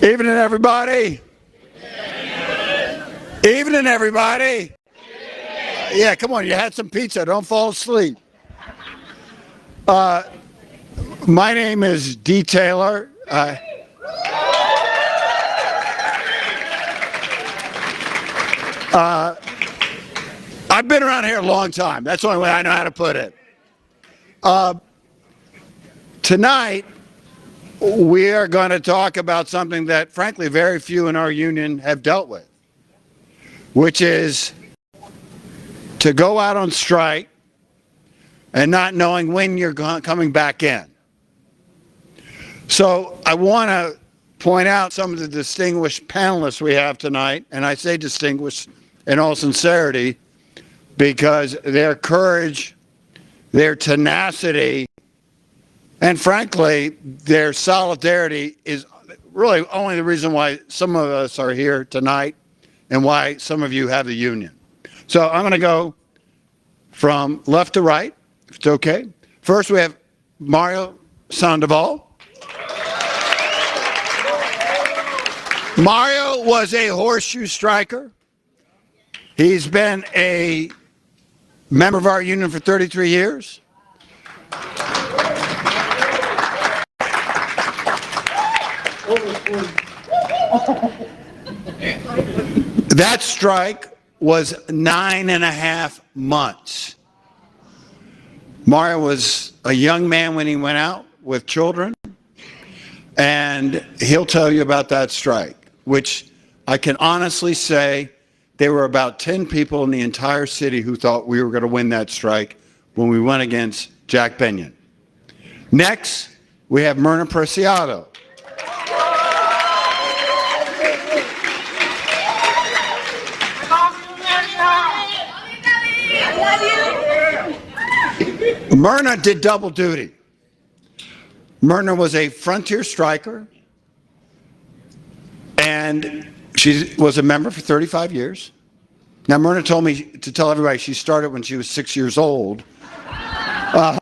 Evening, everybody. Evening, everybody. Yeah, come on. You had some pizza. Don't fall asleep. My name is D. Taylor. I've been around here a long time. That's the only way I know how to put it. Tonight, we are going to talk about something that, frankly, very few in our union have dealt with, which is to go out on strike and not knowing when you're coming back in. So I want to point out some of the distinguished panelists we have tonight, and I say distinguished in all sincerity because their courage, their tenacity, and frankly, their solidarity is really only the reason why some of us are here tonight and why some of you have the union. So I'm going to go from left to right, if it's okay. First, we have Mario Sandoval. Mario was a horseshoe striker. He's been a member of our union for 33 years. That strike was 9.5 months. Mario was a young man when he went out with children, and he'll tell you about that strike, which I can honestly say there were about 10 people in the entire city who thought we were going to win that strike when we went against Jack Benyon. Next, we have Myrna Preciado. Myrna did double duty. Myrna was a frontier striker, and she was a member for 35 years. Now, Myrna told me to tell everybody she started when she was 6 years old. But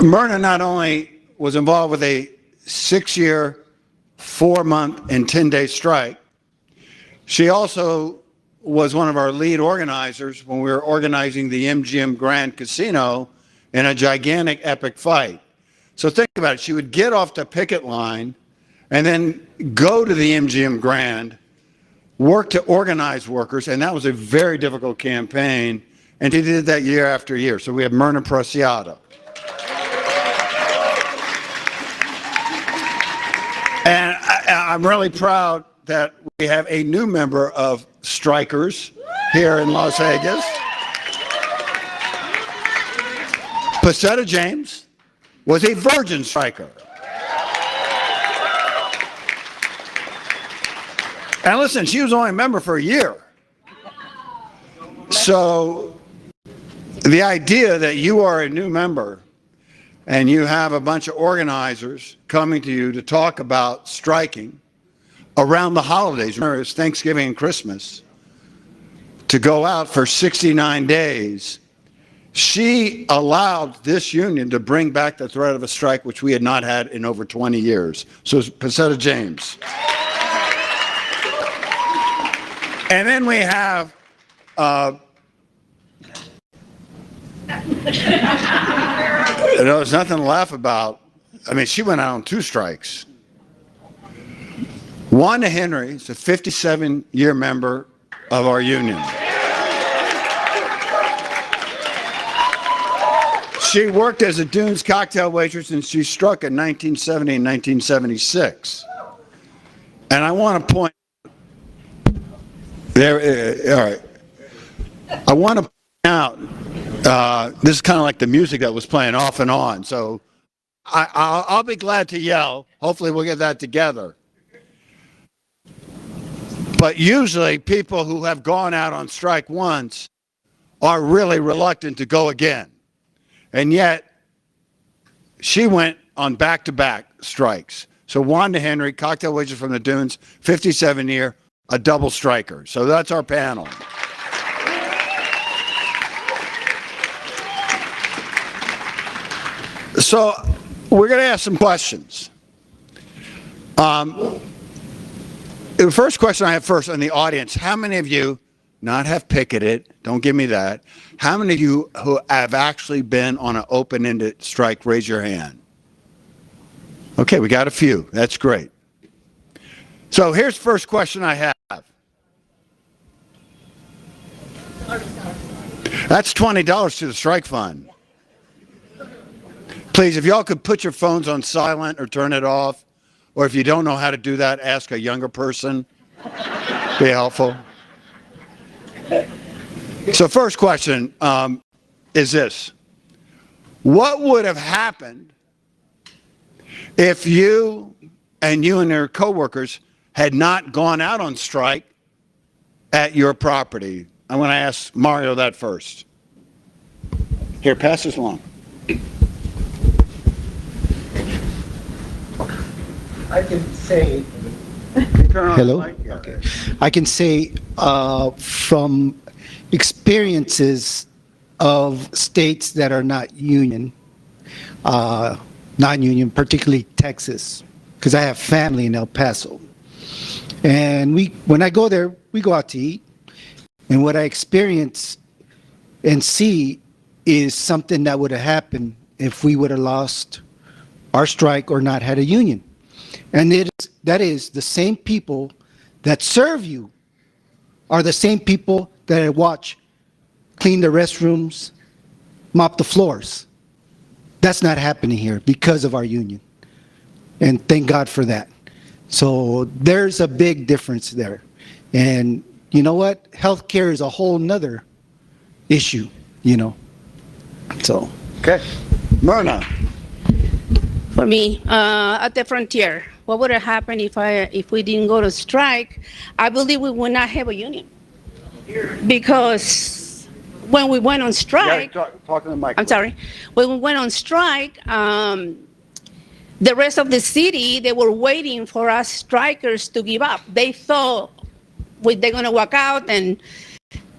Myrna not only was involved with a 6-year, 4-month, and 10-day strike, she also was one of our lead organizers when we were organizing the MGM Grand Casino in a gigantic epic fight. So think about it. She would get off the picket line and then go to the MGM Grand, work to organize workers, and that was a very difficult campaign, and she did that year after year. So we have Myrna Preciado. And I'm really proud that we have a new member of strikers here in Las Vegas. Pasetta James was a virgin striker. And listen, she was only a member for a year. So the idea that you are a new member and you have a bunch of organizers coming to you to talk about striking around the holidays, remember it's Thanksgiving and Christmas, to go out for 69 days, she allowed this union to bring back the threat of a strike which we had not had in over 20 years. So Pasetta James. And then we have there's nothing to laugh about. I mean, she went out on 2 strikes. Wanda Henry is a 57-year member of our union. She worked as a Dunes cocktail waitress, and she struck in 1970 and 1976. And I want to point there. All right. I want to point out this is kind of like the music that was playing off and on. So I'll be glad to yell. Hopefully, we'll get that together. But usually people who have gone out on strike once are really reluctant to go again. And yet, she went on back-to-back strikes. So Wanda Henry, cocktail waitress from the Dunes, 57-year, a double striker. So that's our panel. So We're going to ask some questions. The first question I have first in the audience, how many of you not have picketed, don't give me that, how many of you who have actually been on an open-ended strike, raise your hand? Okay, we got a few. That's great. So here's the first question I have. That's $20 to the strike fund. Please, if y'all could put your phones on silent or turn it off, or if you don't know how to do that, ask a younger person. Be helpful. So first question is this. What would have happened if you and your coworkers had not gone out on strike at your property? I'm going to ask Mario that first. Here, pass this along. I can say, hello? Okay. I can say from experiences of states that are not union, non-union, particularly Texas, because I have family in El Paso. And when I go there, we go out to eat. And what I experience and see is something that would have happened if we would have lost our strike or not had a union. And that is the same people that serve you are the same people that I watch clean the restrooms, mop the floors. That's not happening here because of our union. And thank God for that. So there's a big difference there. And you know what? Healthcare is a whole nother issue, So. Okay. Myrna. For me, at the frontier, what would have happened if we didn't go to strike? I believe we would not have a union. Because when we went on strike, talk to the mic. I'm sorry, when we went on strike, the rest of the city, they were waiting for us strikers to give up. They thought they're going to walk out and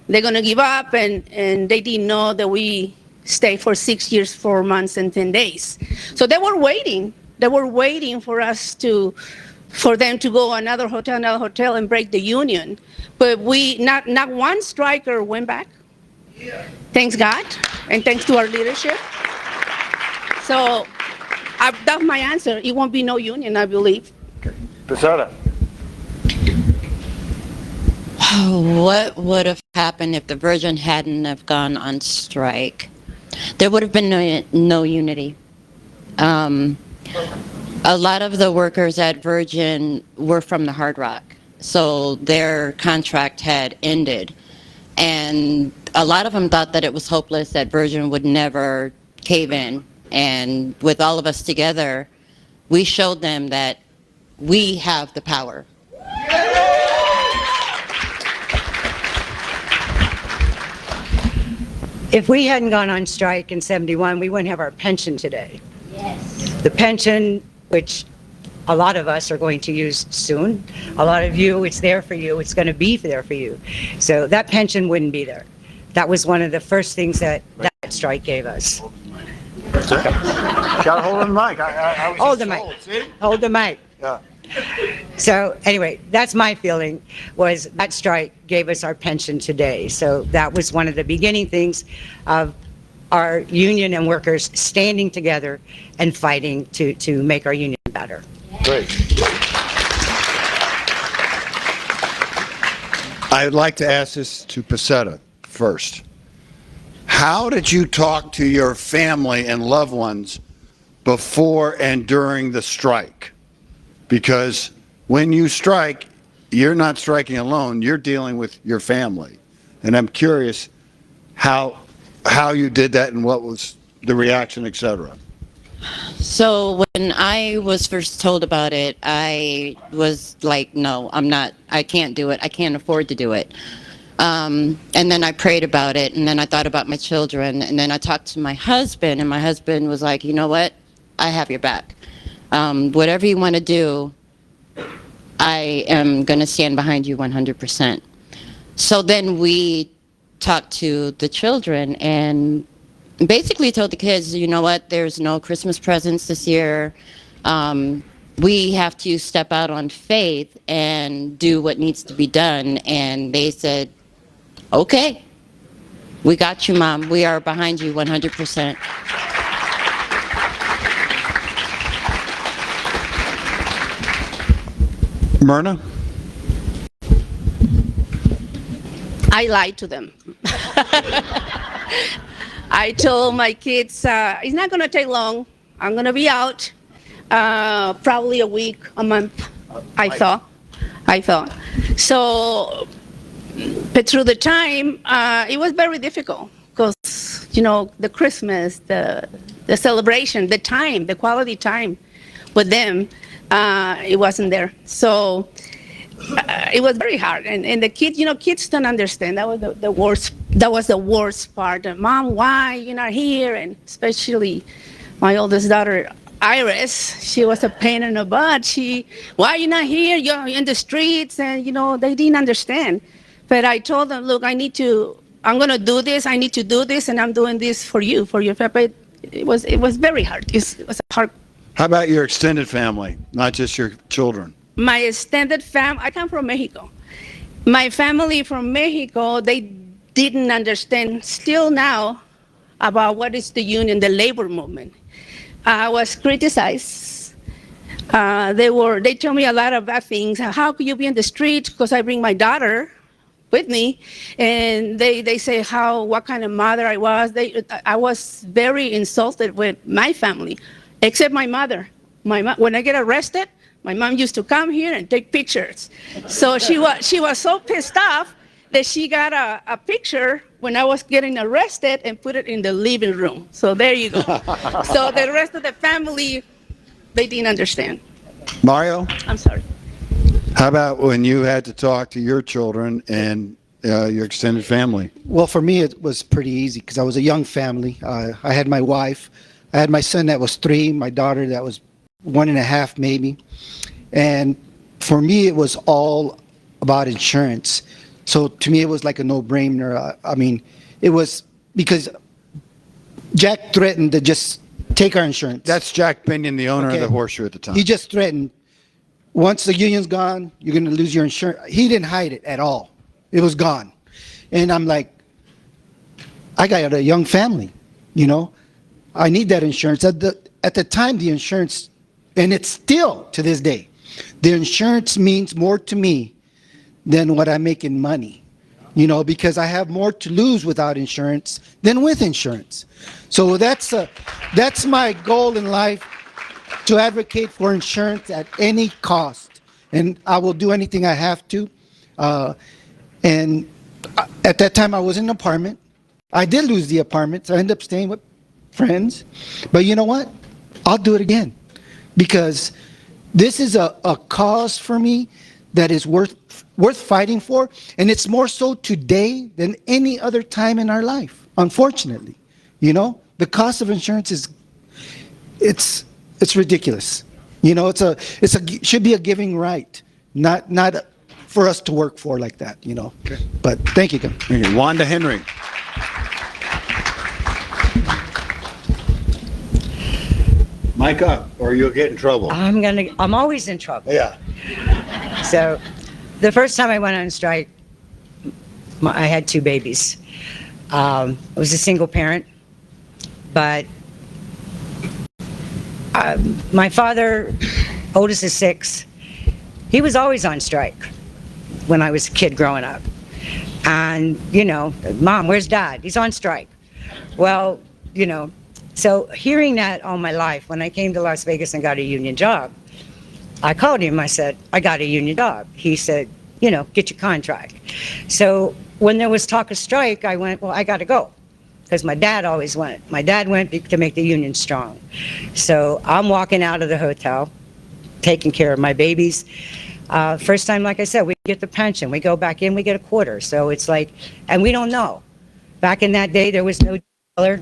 they're going to give up, and they didn't know that we stayed for 6 years, 4 months, and 10 days. So they were waiting. They were waiting for them to go another hotel, and break the union. But not one striker went back. Yeah. Thanks God, and thanks to our leadership. So that's my answer. It won't be no union, I believe. Okay. Posada. What would have happened if the Virgin hadn't have gone on strike? There would have been no unity. A lot of the workers at Virgin were from the Hard Rock, so their contract had ended. And a lot of them thought that it was hopeless, that Virgin would never cave in. And with all of us together, we showed them that we have the power. If we hadn't gone on strike in '71, we wouldn't have our pension today. Yes. The pension, which a lot of us are going to use soon. A lot of you, it's there for you. It's going to be there for you. So that pension wouldn't be there. That was one of the first things that strike gave us. Got to hold the mic. Hold the mic. Hold the mic. Yeah. So anyway, that's my feeling, was that strike gave us our pension today. So that was one of the beginning things of our union and workers standing together and fighting to make our union better. Great. I'd like to ask this to Posada first. How did you talk to your family and loved ones before and during the strike? Because when you strike, you're not striking alone, you're dealing with your family. And I'm curious how you did that and what was the reaction, etc. So when I was first told about it, I was like, no, I can't do it. I can't afford to do it. And then I prayed about it, and then I thought about my children, and then I talked to my husband, and my husband was like, you know what? I have your back. Whatever you want to do, I am going to stand behind you 100%. So then we talked to the children, and basically told the kids, you know what, there's no Christmas presents this year. We have to step out on faith and do what needs to be done. And they said, okay, we got you, Mom. We are behind you 100%. Myrna? I lied to them. I told my kids, it's not going to take long. I'm going to be out, probably a week, a month, I thought. So, but through the time, it was very difficult because, the Christmas, the celebration, the time, the quality time with them, it wasn't there. So it was very hard. And the kids, kids don't understand. That was the worst. That was the worst part. Mom, why you're not here? And especially my oldest daughter, Iris, she was a pain in the butt. Why you not here? You're in the streets, and they didn't understand. But I told them, look, I'm going to do this. I need to do this, and I'm doing this for you, for your family. It was very hard. It was hard. How about your extended family, not just your children? My extended family, I come from Mexico. My family from Mexico, they didn't understand still now about what is the union, the labor movement. I was criticized. They told me a lot of bad things. How could you be in the street? Because I bring my daughter with me, and they say what kind of mother I was. I was very insulted with my family, except my mother. When I get arrested, my mom used to come here and take pictures. So she was so pissed off that she got a picture when I was getting arrested and put it in the living room. So there you go. So the rest of the family, they didn't understand. Mario? I'm sorry. How about when you had to talk to your children and your extended family? Well, for me, it was pretty easy because I was a young family. I had my wife. I had my son that was 3, my daughter that was 1.5 maybe. And for me, it was all about insurance. So to me, it was like a no-brainer. I mean, it was because Jack threatened to just take our insurance. That's Jack Binion, the owner Okay. of the Horseshoe at the time. He just threatened, once the union's gone, you're going to lose your insurance. He didn't hide it at all. It was gone. And I'm like, I got a young family, I need that insurance. At the time, the insurance, and it's still to this day, the insurance means more to me than what I make in money, because I have more to lose without insurance than with insurance. So that's my goal in life, to advocate for insurance at any cost. And I will do anything I have to. And at that time, I was in an apartment. I did lose the apartment, so I ended up staying with friends. But you know what? I'll do it again, because this is a cause for me that is worth fighting for, and it's more so today than any other time in our life, unfortunately. The cost of insurance it's ridiculous. It should be a giving right, not for us to work for like that. Okay. But thank you. Okay, Wanda Henry. Mic up, or you'll get in trouble. I'm always in trouble. Yeah. So the first time I went on strike, I had 2 babies. I was a single parent, but my father, oldest is 6, he was always on strike when I was a kid growing up. And, Mom, where's Dad? He's on strike. Well, so hearing that all my life, when I came to Las Vegas and got a union job, I called him. I said, I got a union job. He said, get your contract. So when there was talk of strike, I went, well, I got to go, because my dad always went. My dad went to make the union strong. So I'm walking out of the hotel, taking care of my babies. First time, like I said, we get the pension. We go back in, we get a quarter. So it's like, and we don't know. Back in that day, there was no Taylor,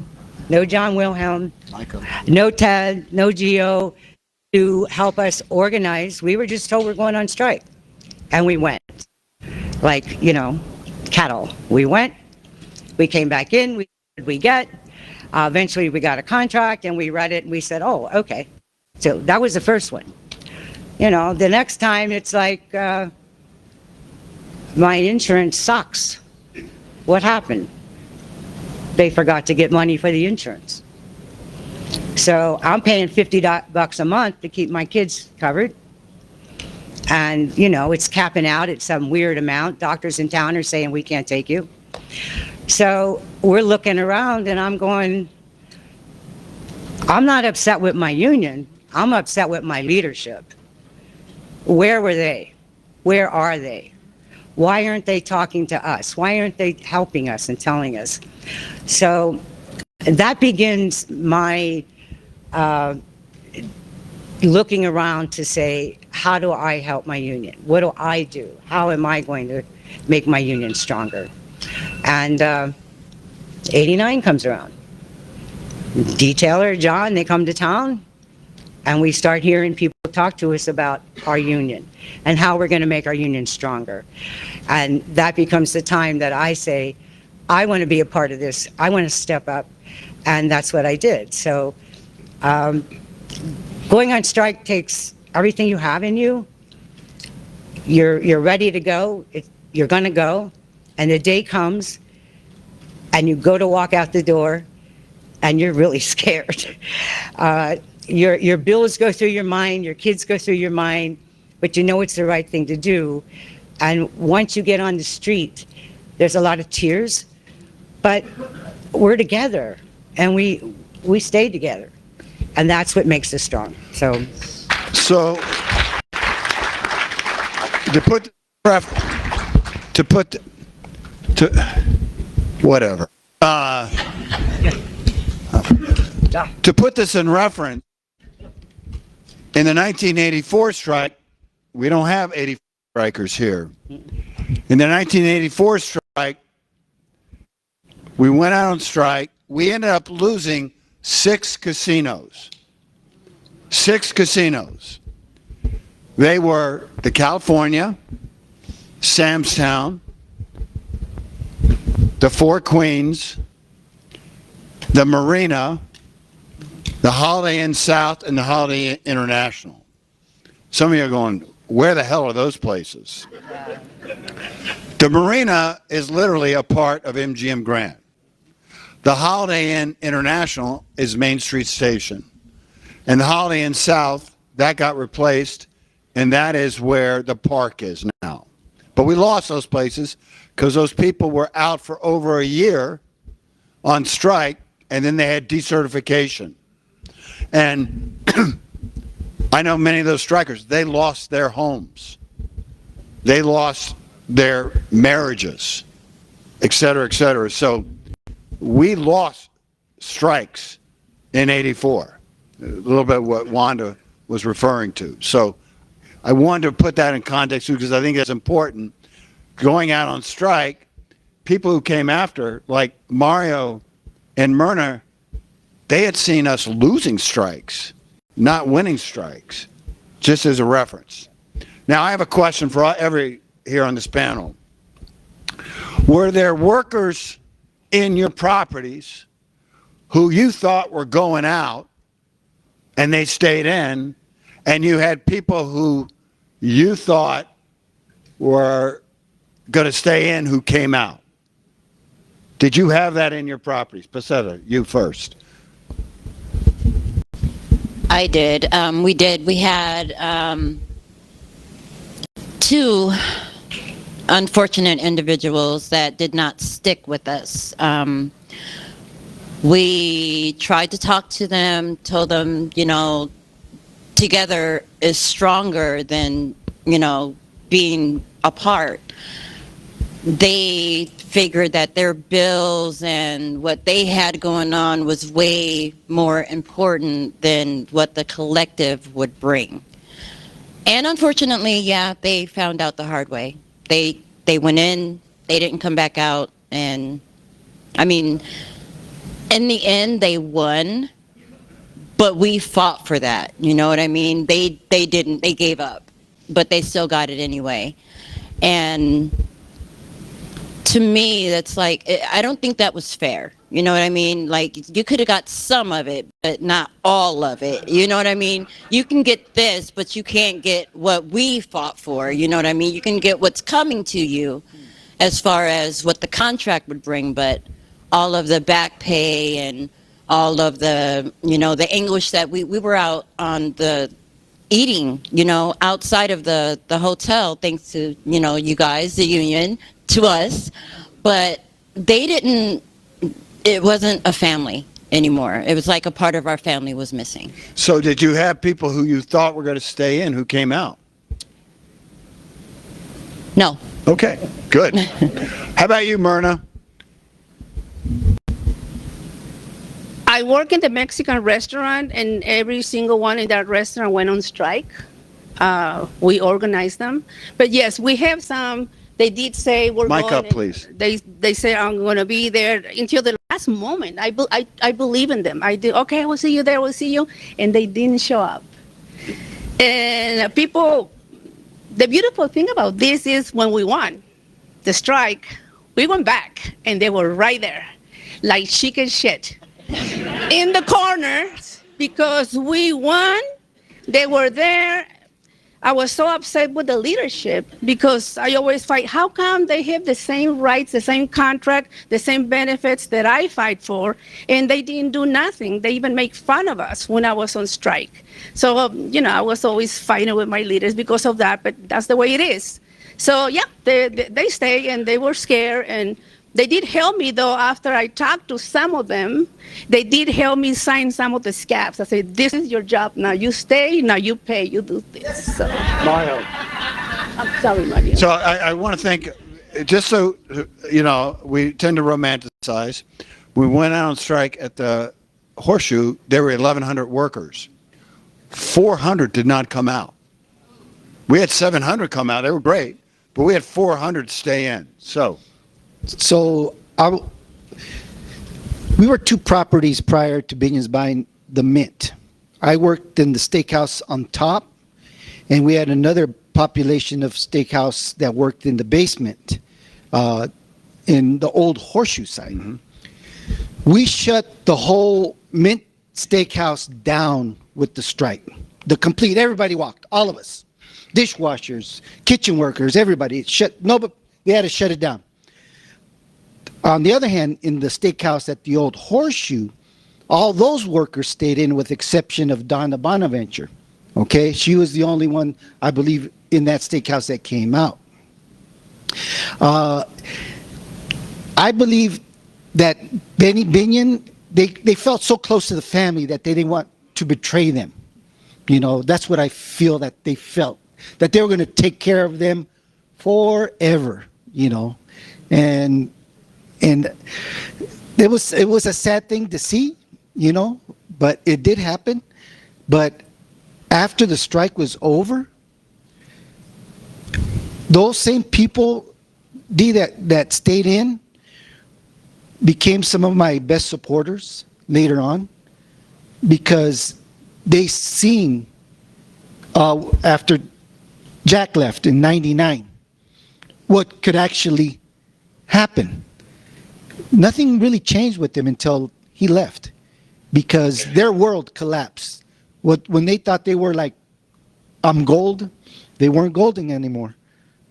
no John Wilhelm, no Ted, no Geo to help us organize. We were just told we're going on strike. And we went. Like, cattle. We went, we came back in, we get. Eventually, we got a contract and we read it and we said, oh, okay. So that was the first one. You know, the next time it's like, my insurance sucks. What happened? They forgot to get money for the insurance. So I'm paying $50 a month to keep my kids covered. And, you know, it's capping out at some weird amount. Doctors in town are saying we can't take you. So we're looking around and I'm going, I'm not upset with my union. I'm upset with my leadership. Where were they? Where are they? Why aren't they talking to us? Why aren't they helping us and telling us? So that begins my looking around to say, how do I help my union? What do I do? How am I going to make my union stronger? And 89 comes around. Detailer, John, they come to town, and we start hearing people talk to us about our union and how we're going to make our union stronger. And that becomes the time that I say, I want to be a part of this. I want to step up. And that's what I did. So going on strike takes everything you have in you. You're ready to go. You're going to go. And the day comes and you go to walk out the door and you're really scared. Your bills go through your mind, your kids go through your mind, but you know it's the right thing to do. And once you get on the street, there's a lot of tears, but we're together and we stay together. And that's what makes us strong. So whatever. To put this in reference, in the 1984 strike, we don't have 84 strikers here. In the 1984 strike, we went out on strike. We ended up losing 6 casinos. 6 casinos. They were the California, Sam's Town, the Four Queens, the Marina, the Holiday Inn South, and the Holiday Inn International. Some of you are going, where the hell are those places? The Marina is literally a part of MGM Grand. The Holiday Inn International is Main Street Station. And the Holiday Inn South, that got replaced, and that is where the park is now. But we lost those places because those people were out for over a year on strike, and then they had decertification. And I know many of those strikers, they lost their homes. They lost their marriages, et cetera, et cetera. So we lost strikes in 84, a little bit what Wanda was referring to. So I wanted to put that in context because I think it's important. Going out on strike, people who came after, like Mario and Myrna, they had seen us losing strikes, not winning strikes, just as a reference. Now, I have a question for every here on this panel. Were there workers in your properties who you thought were going out and they stayed in, and you had people who you thought were going to stay in who came out? Did you have that in your properties? Pasetta, you first. I did. We did. We had 2 unfortunate individuals that did not stick with us. We tried to talk to them, told them, you know, together is stronger than, you know, being apart. They figured that their bills and what they had going on was way more important than what the collective would bring. And unfortunately, yeah, they found out the hard way. They went in, they didn't come back out, and I mean, in the end, they won, but we fought for that. You know what I mean? They didn't, they gave up, but they still got it anyway. And to me, that's like, I don't think that was fair. You know what I mean? Like, you could have got some of it, but not all of it. You know what I mean? You can get this, but you can't get what we fought for. You know what I mean? You can get what's coming to you as far as what the contract would bring, but all of the back pay and all of the, the English that we were out on the eating, outside of the hotel, thanks to, you guys, the union, to us. But it wasn't a family anymore. It was like a part of our family was missing. So did you have people who you thought were going to stay in who came out? No. Okay, good. How about you, Myrna? I work in the Mexican restaurant, and every single one in that restaurant went on strike. We organized them. But yes, we have some. They did say we're Mic going. up, please. They say I'm going to be there until the last moment. I believe in them. I do. Okay, we'll see you there. We'll see you. And they didn't show up. And people, the beautiful thing about this is when we won the strike, we went back and they were right there, like chicken shit, in the corners because we won. They were there. I was so upset with the leadership because I always fight. How come they have the same rights, the same contract, the same benefits that I fight for, and they didn't do nothing? They even make fun of us when I was on strike. So, I was always fighting with my leaders because of that, but that's the way it is. So, yeah, they stay, and they were scared, and they did help me, though, after I talked to some of them. They did help me sign some of the scabs. I said, this is your job. Now you stay. Now you pay. You do this. So, Mario. I'm sorry, Mario. So I want to thank, just so, we tend to romanticize. We went out on strike at the Horseshoe. There were 1,100 workers. 400 did not come out. We had 700 come out. They were great. But we had 400 stay in. So we were two properties prior to Binion's buying the Mint. I worked in the steakhouse on top, and we had another population of steakhouse that worked in the basement in the old Horseshoe site. Mm-hmm. We shut the whole Mint steakhouse down with the strike. Everybody walked, all of us. Dishwashers, kitchen workers, everybody. But they had to shut it down. On the other hand, in the steakhouse at the old Horseshoe, all those workers stayed in with exception of Donna Bonaventure. Okay, she was the only one, I believe, in that steakhouse that came out. I believe that Benny Binion, they felt so close to the family that they didn't want to betray them. That's what I feel that they felt, that they were going to take care of them forever, and it was a sad thing to see, but it did happen. But after the strike was over, those same people that stayed in became some of my best supporters later on, because they seen after Jack left in '99 what could actually happen. Nothing really changed with them until he left, because their world collapsed. When they thought they were like, I'm gold, they weren't golden anymore.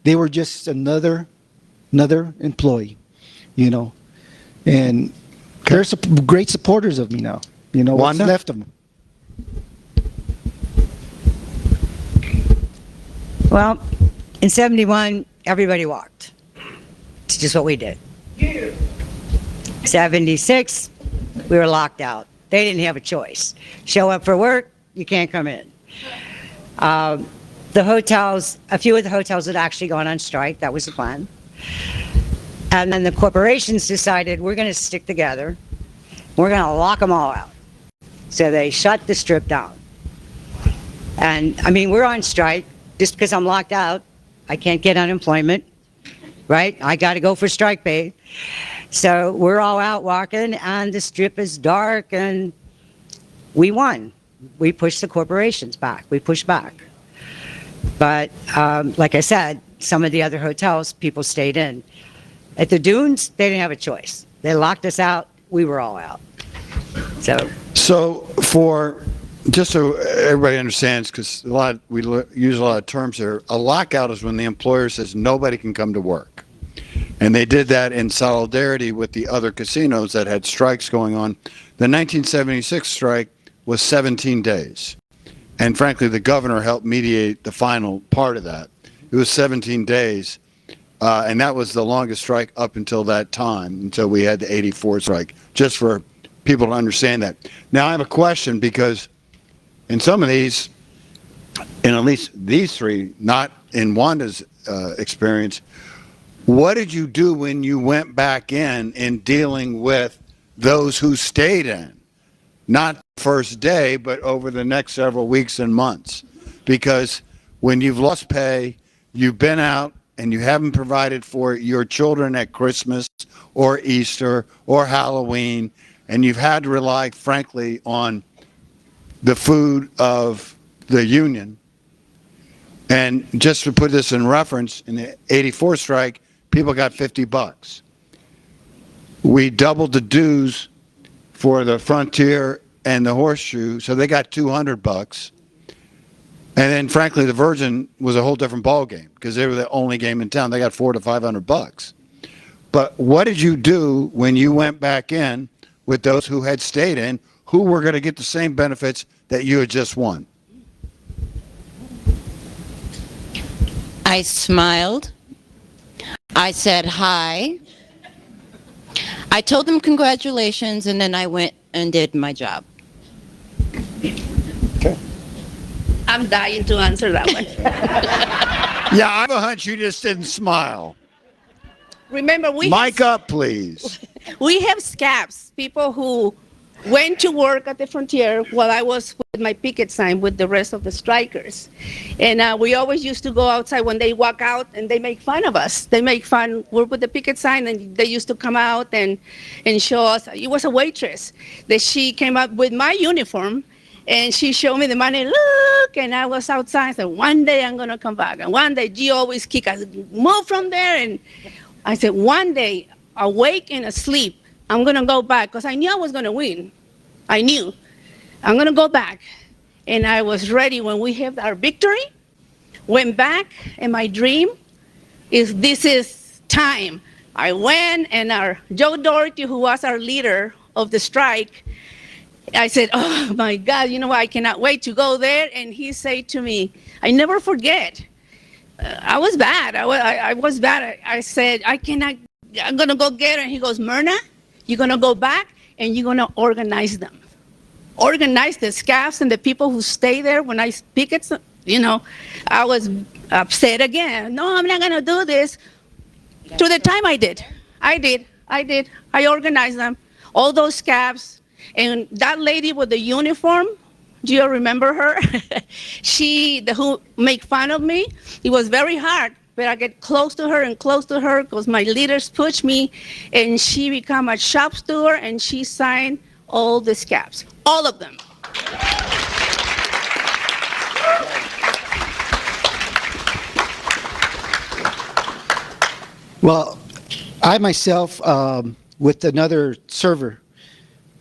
They were just another employee, And they're great supporters of me now. What's left of them. Well, in '71, everybody walked. It's just what we did. '76, we were locked out. They didn't have a choice. Show up for work, you can't come in. The hotels, a few of the hotels had actually gone on strike. That was the plan. And then the corporations decided, we're going to stick together. We're going to lock them all out. So they shut the strip down. And we're on strike. Just because I'm locked out, I can't get unemployment, right? I got to go for strike pay. So we're all out walking, and the strip is dark, and we won. We pushed the corporations back. We pushed back. But like I said, some of the other hotels, people stayed in. At the Dunes, they didn't have a choice. They locked us out. we were all out. So, Just so everybody understands, because we use a lot of terms here, a lockout is when the employer says nobody can come to work. And they did that in solidarity with the other casinos that had strikes going on. The 1976 strike was 17 days. And frankly, the governor helped mediate the final part of that. It was 17 days. And that was the longest strike up until that time, until we had the 84 strike, just for people to understand that. Now, I have a question, because in some of these, in at least these three, not in Wanda's experience, what did you do when you went back in dealing with those who stayed in? Not the first day, but over the next several weeks and months. Because when you've lost pay, you've been out, and you haven't provided for your children at Christmas or Easter or Halloween, and you've had to rely, frankly, on the food of the union. And just to put this in reference, in the 84 strike, people got $50. We doubled the dues for the Frontier and the Horseshoe, so they got $200. And then, frankly, the Virgin was a whole different ball game, because they were the only game in town. They got $400 to $500. But what did you do when you went back in with those who had stayed in, who were going to get the same benefits that you had just won? I smiled. I said hi. I told them congratulations, and then I went and did my job. I'm dying to answer that one. Yeah, I have a hunch you just didn't smile. Remember, Mic up, please. we have scabs, people who went to work at the Frontier while I was with my picket sign with the rest of the strikers. And we always used to go outside when they walk out, and they make fun of us. They make fun. We're with the picket sign, and they used to come out and show us. It was a waitress that she came up with my uniform, and she showed me the money. Look, and I was outside. I said, one day I'm going to come back. And one day, G always kick us, move from there. And I said, one day, awake and asleep, I'm going to go back, because I knew I was going to win. I knew. I'm going to go back. And I was ready when we had our victory. Went back, and my dream is this is time. I went, and our Joe Doherty, who was our leader of the strike, I said, oh my God, you know what? I cannot wait to go there. And he said to me, I never forget. I was bad. I was bad. I said, I'm going to go get her. And he goes, Myrna, you're going to go back, and you're going to organize them. Organize the scabs and the people who stay there. When I speak it, I was upset again. No, I'm not going to do this. To the time I did. I organized them. All those scabs. And that lady with the uniform, do you remember her? Who make fun of me. It was very hard, but I get close to her because my leaders pushed me, and she became a shop steward, and she signed all the scabs, all of them. Well, I myself, with another server,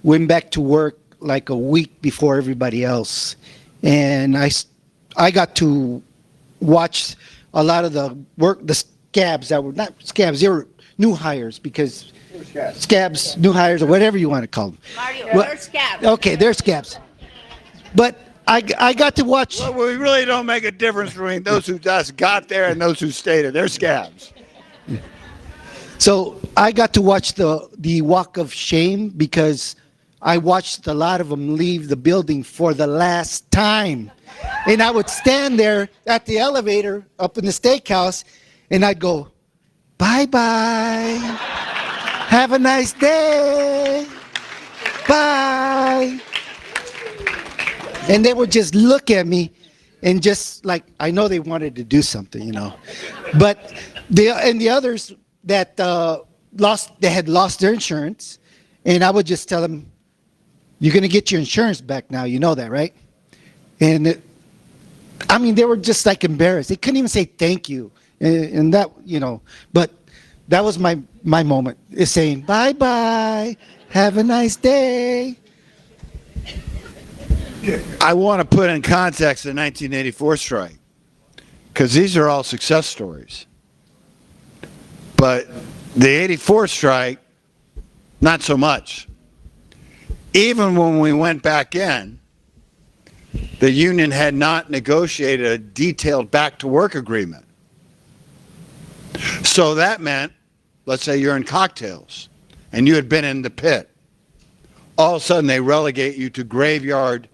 went back to work like a week before everybody else. And I got to watch a lot of the scabs that were not scabs, they were new hires, because scabs, new hires, or whatever you want to call them. Mario, Well, they're scabs. Okay, they're scabs. But I got to watch. Well, we really don't make a difference between those who just got there and those who stayed there. They're scabs. So I got to watch the walk of shame, because I watched a lot of them leave the building for the last time. And I would stand there at the elevator up in the steakhouse, and I'd go, bye-bye. Have a nice day. Bye. And they would just look at me and just like, I know they wanted to do something, But the others that they had lost their insurance, and I would just tell them, you're going to get your insurance back now. You know that, right? And they were just like embarrassed. They couldn't even say thank you. And that, but that was my moment, is saying, bye-bye, Have a nice day. I want to put in context the 1984 strike, because these are all success stories. But the 84 strike, not so much. Even when we went back in, the union had not negotiated a detailed back-to-work agreement. So that meant, let's say you're in cocktails, and you had been in the pit. All of a sudden, they relegate you to graveyard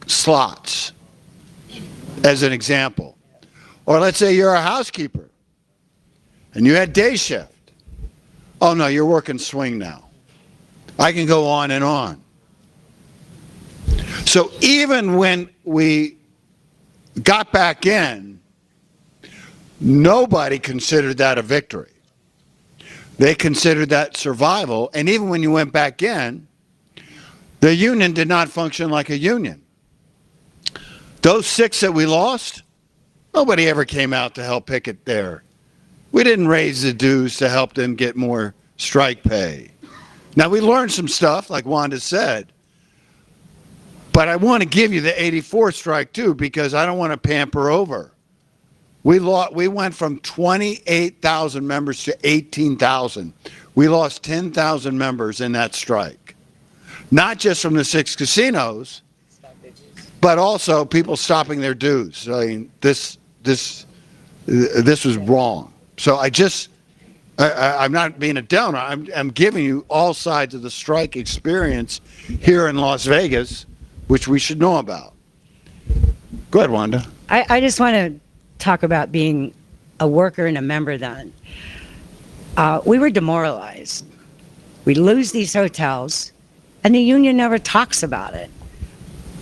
slots, as an example. Or let's say you're a housekeeper, and you had day shift. Oh, no, you're working swing now. I can go on and on. So even when we got back in, nobody considered that a victory. They considered that survival. And even when you went back in, the union did not function like a union. Those 6 that we lost, nobody ever came out to help picket there. We didn't raise the dues to help them get more strike pay. Now, we learned some stuff, like Wanda said, but I want to give you the 84 strike, too, because I don't want to pamper over. We went from 28,000 members to 18,000. We lost 10,000 members in that strike. Not just from the 6 casinos, but also people stopping their dues. I mean, this was wrong. So I'm not being a downer. I'm giving you all sides of the strike experience here in Las Vegas, which we should know about. Go ahead, Wanda. I just want to talk about being a worker and a member then. We were demoralized. We lose these hotels, and the union never talks about it.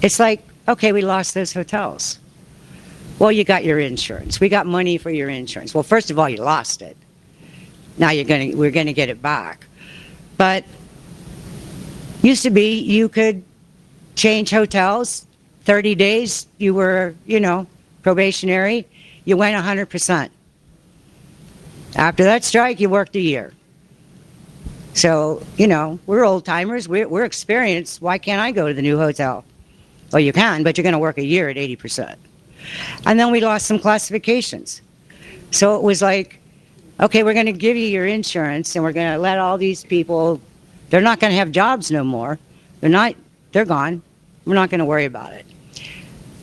It's like, okay, we lost those hotels. Well, you got your insurance. We got money for your insurance. Well, first of all, you lost it. Now we're gonna get it back. But used to be you could change hotels. 30 days, you were, probationary. You went 100%. After that strike, you worked a year. So, we're old timers. We're experienced. Why can't I go to the new hotel? Well, you can, but you're going to work a year at 80%. And then we lost some classifications. So it was like, okay, we're going to give you your insurance, and we're going to let all these people, they're not going to have jobs no more. They're gone. We're not going to worry about it.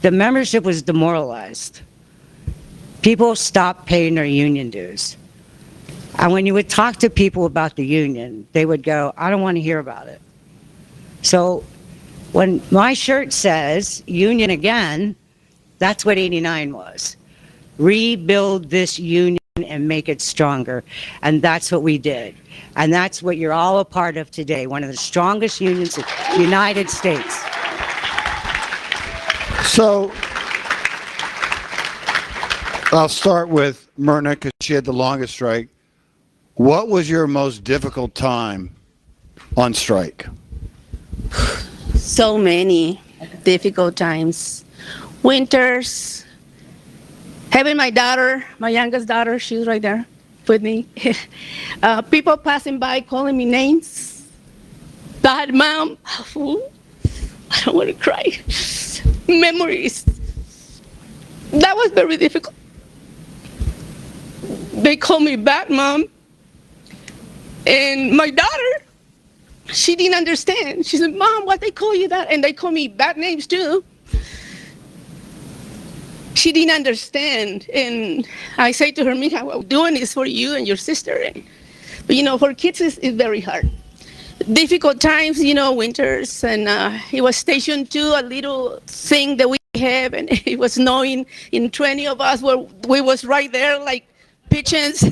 The membership was demoralized. People stopped paying their union dues. And when you would talk to people about the union, they would go, I don't want to hear about it. So when my shirt says union again, that's what 89 was. Rebuild this union and make it stronger. And that's what we did. And that's what you're all a part of today, one of the strongest unions in the United States. So I'll start with Myrna, because she had the longest strike. What was your most difficult time on strike? So many difficult times. Winters, having my daughter, my youngest daughter, she's right there with me. People passing by calling me names. Bad mom. Ooh, I don't want to cry. Memories. That was very difficult. They call me bad mom. And my daughter, she didn't understand. She said, Mom, why they call you that? And they call me bad names too. She didn't understand. And I say to her, Mija, what I'm doing is for you and your sister. But for kids, it's very hard. Difficult times, winters. And it was Station 2, a little thing that we have. And it was snowing in 20 of us where we was right there like pigeons.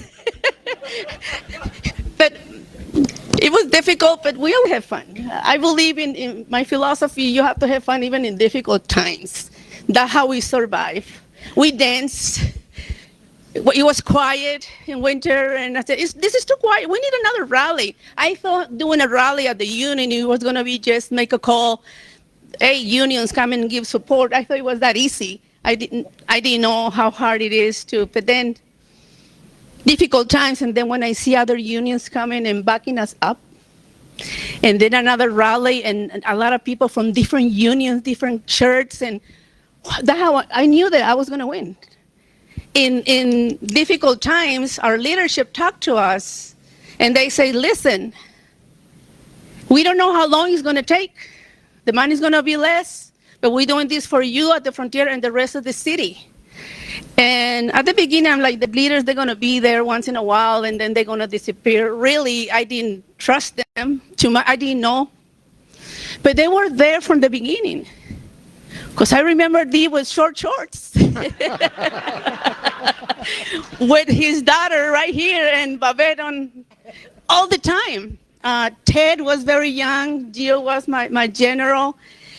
But it was difficult, but we all have fun. I believe in my philosophy, you have to have fun even in difficult times. That's how we survive. We danced. It was quiet in winter, and I said, this is too quiet. We need another rally. I thought doing a rally at the union, it was going to be just make a call. Hey, unions, come and give support. I thought it was that easy. I didn't know how hard it is but then difficult times, and then when I see other unions coming and backing us up, And then another rally, and a lot of people from different unions, different shirts, and that's how I knew that I was going to win. In difficult times, our leadership talked to us, and they say, listen, we don't know how long it's going to take. The money's going to be less, but we're doing this for you at the frontier and the rest of the city. And at the beginning, I'm like, the leaders, they're going to be there once in a while, and then they're going to disappear. Really, I didn't trust them too much. I didn't know. But they were there from the beginning. Because I remember Dee with short shorts. With his daughter right here and Babette on all the time. Ted was very young. Gio was my general.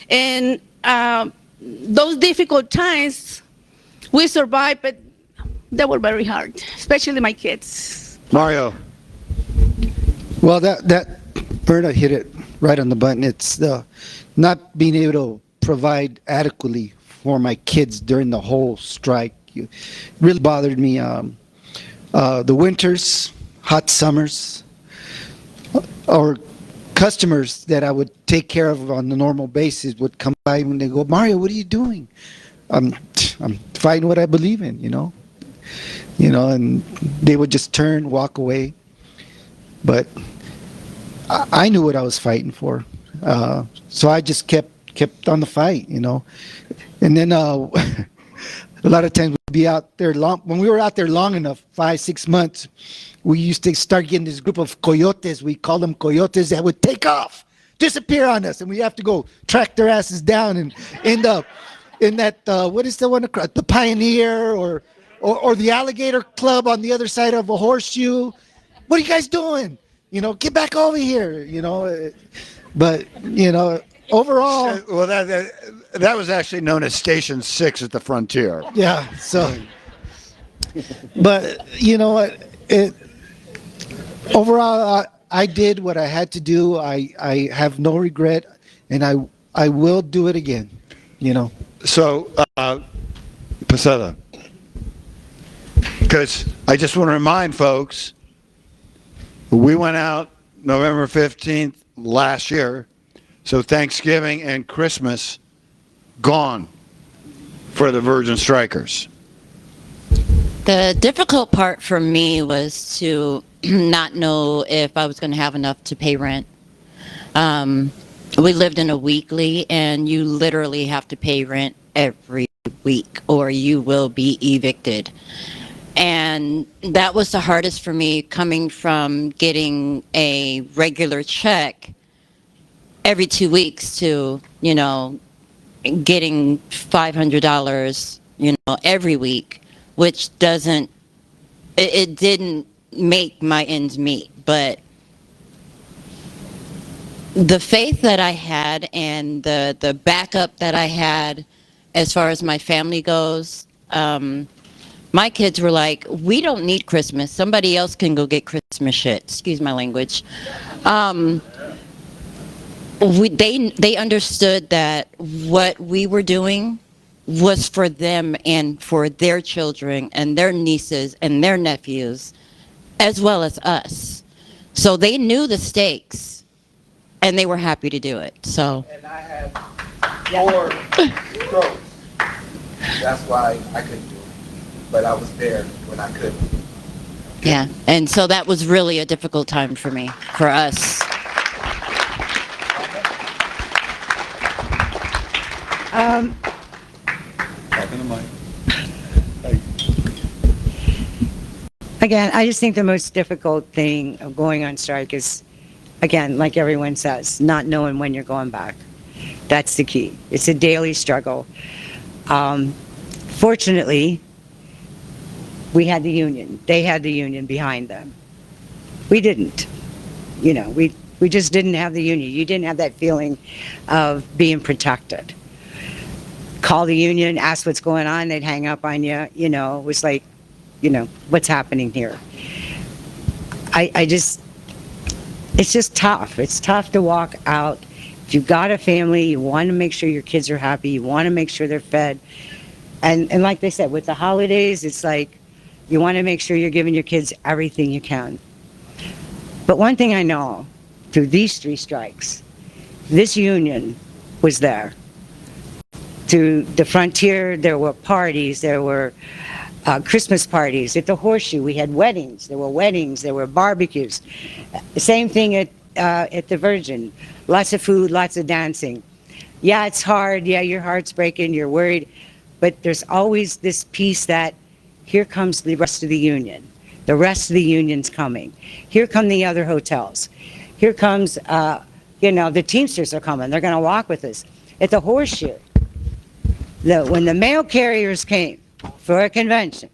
And those difficult times, we survived, but they were very hard, especially my kids. Mario. Well, that Berta hit it right on the button. It's not being able to provide adequately for my kids during the whole strike. It really bothered me. The winters, hot summers, or customers that I would take care of on a normal basis would come by and they go, Mario, what are you doing? I'm fighting what I believe in, you know, and they would just turn, walk away. But I knew what I was fighting for. So I just kept on the fight, you know. And then a lot of times we'd be out there when we were out there long enough, 5-6 months, we used to start getting this group of coyotes. We call them coyotes that would take off, disappear on us, and we have to go track their asses down and end up in that what is the one, the Pioneer or the Alligator Club on the other side of a horseshoe. What are you guys doing? You know, get back over here. You know, but you know, overall, Well, that was actually known as Station 6 at the frontier. yeah. So, but you know what? Overall, I did what I had to do. I have no regret, and I will do it again. You know. So, Paseta, because I just want to remind folks, we went out November 15th last year, so Thanksgiving and Christmas gone for the Virgin Strikers. The difficult part for me was to not know if I was going to have enough to pay rent. We lived in a weekly, and you literally have to pay rent every week or you will be evicted. And that was the hardest for me, coming from getting a regular check every 2 weeks to, you know, getting $500, you know, every week, which doesn't, it didn't make my ends meet. But the faith that I had and the backup that I had as far as my family goes, my kids were like, we don't need Christmas. Somebody else can go get Christmas shit. Excuse my language. They understood that what we were doing was for them and for their children and their nieces and their nephews, as well as us. So they knew the stakes, and they were happy to do it. So. And I had 4 strokes. That's why I couldn't do it. But I was there when I couldn't. Yeah, and so that was really a difficult time for me, for us. Again, I just think the most difficult thing of going on strike is, again, like everyone says, not knowing when you're going back. That's the key. It's a daily struggle. Fortunately, we had the union. They had the union behind them. We didn't. You know, we just didn't have the union. You didn't have that feeling of being protected. Call the union, ask what's going on, they'd hang up on you. You know, it was like, you know, what's happening here? It's just tough. It's tough to walk out. If you've got a family, you want to make sure your kids are happy. You want to make sure they're fed. And like they said, with the holidays, it's like you want to make sure you're giving your kids everything you can. But one thing I know, through these 3 strikes, this union was there. To the frontier, there were parties, there were Christmas parties. At the Horseshoe, we had weddings. There were barbecues. Same thing at the Virgin. Lots of food, lots of dancing. Yeah, it's hard. Yeah, your heart's breaking, you're worried. But there's always this piece that here comes the rest of the union. The rest of the union's coming. Here come the other hotels. Here comes, the Teamsters are coming. They're going to walk with us. At the Horseshoe, when the mail carriers came for a convention,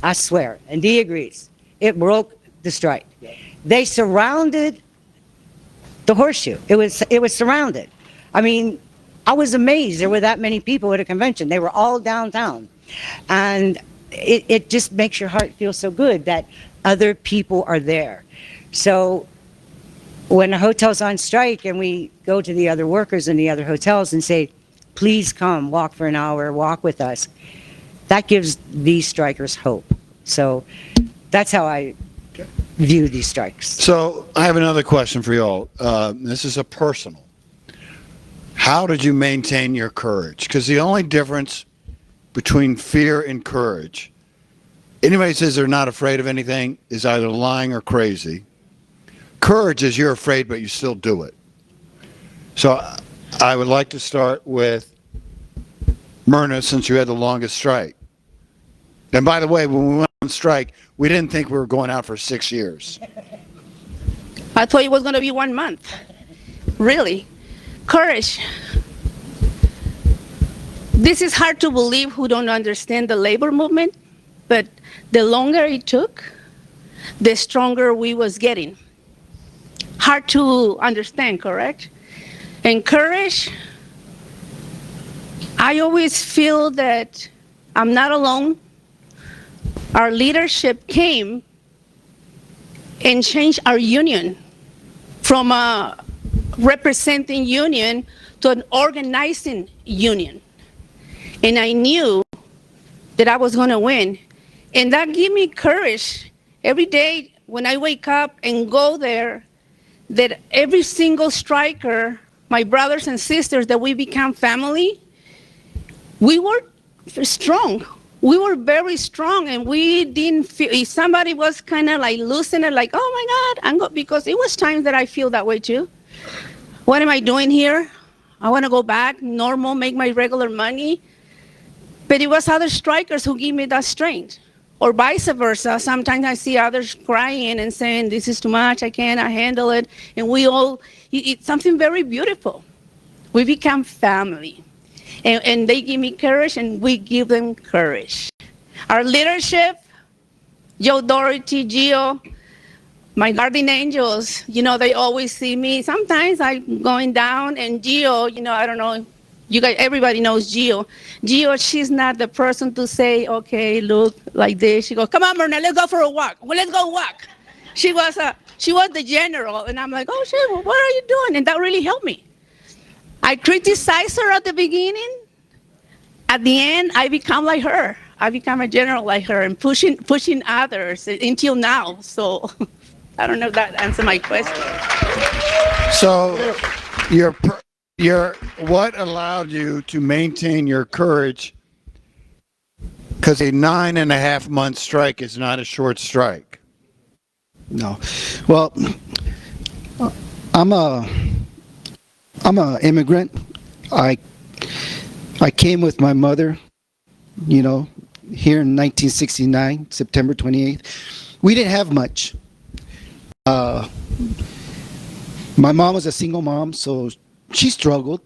I swear, and Dee agrees, it broke the strike. They surrounded the Horseshoe. It was surrounded. I mean, I was amazed there were that many people at a convention. They were all downtown. And it just makes your heart feel so good that other people are there. So when a hotel's on strike and we go to the other workers in the other hotels and say, please come, walk for an hour, walk with us, that gives these strikers hope. So that's how I view these strikes. So I have another question for you all. This is a personal. How did you maintain your courage? Because the only difference between fear and courage, anybody says they're not afraid of anything is either lying or crazy. Courage is you're afraid, but you still do it. So I would like to start with Myrna, since you had the longest strike. And by the way, when we went on strike, we didn't think we were going out for 6 years. I thought it was going to be 1 month. Really. Courage. This is hard to believe who don't understand the labor movement, but the longer it took, the stronger we was getting. Hard to understand, correct? And courage, I always feel that I'm not alone. Our leadership came and changed our union from a representing union to an organizing union. And I knew that I was going to win. And that gave me courage every day when I wake up and go there, that every single striker, my brothers and sisters, that we become family, we were strong. We were very strong, and we didn't feel, if somebody was kind of like losing it, like, oh my God, because it was times that I feel that way too. What am I doing here? I want to go back, normal, make my regular money. But it was other strikers who give me that strength. Or vice versa. Sometimes I see others crying and saying, this is too much, I cannot handle it. And we all, it's something very beautiful. We become family. And they give me courage, and we give them courage. Our leadership, Joe Doherty, Gio, my guardian angels, they always see me. Sometimes I'm going down, and Gio, I don't know, you guys, everybody knows Gio. Gio, she's not the person to say, okay, look like this. She goes, come on, Myrna, let's go for a walk. Well, let's go walk. She was the general, and I'm like, oh shit, well, what are you doing? And that really helped me. I criticized her at the beginning. At the end, I become like her. I become a general like her and pushing others until now. So I don't know if that answers my question. So what allowed you to maintain your courage? Because a 9.5-month strike is not a short strike. No. Well, I'm a immigrant. I came with my mother, here in 1969, September 28th. We didn't have much. My mom was a single mom, so she struggled.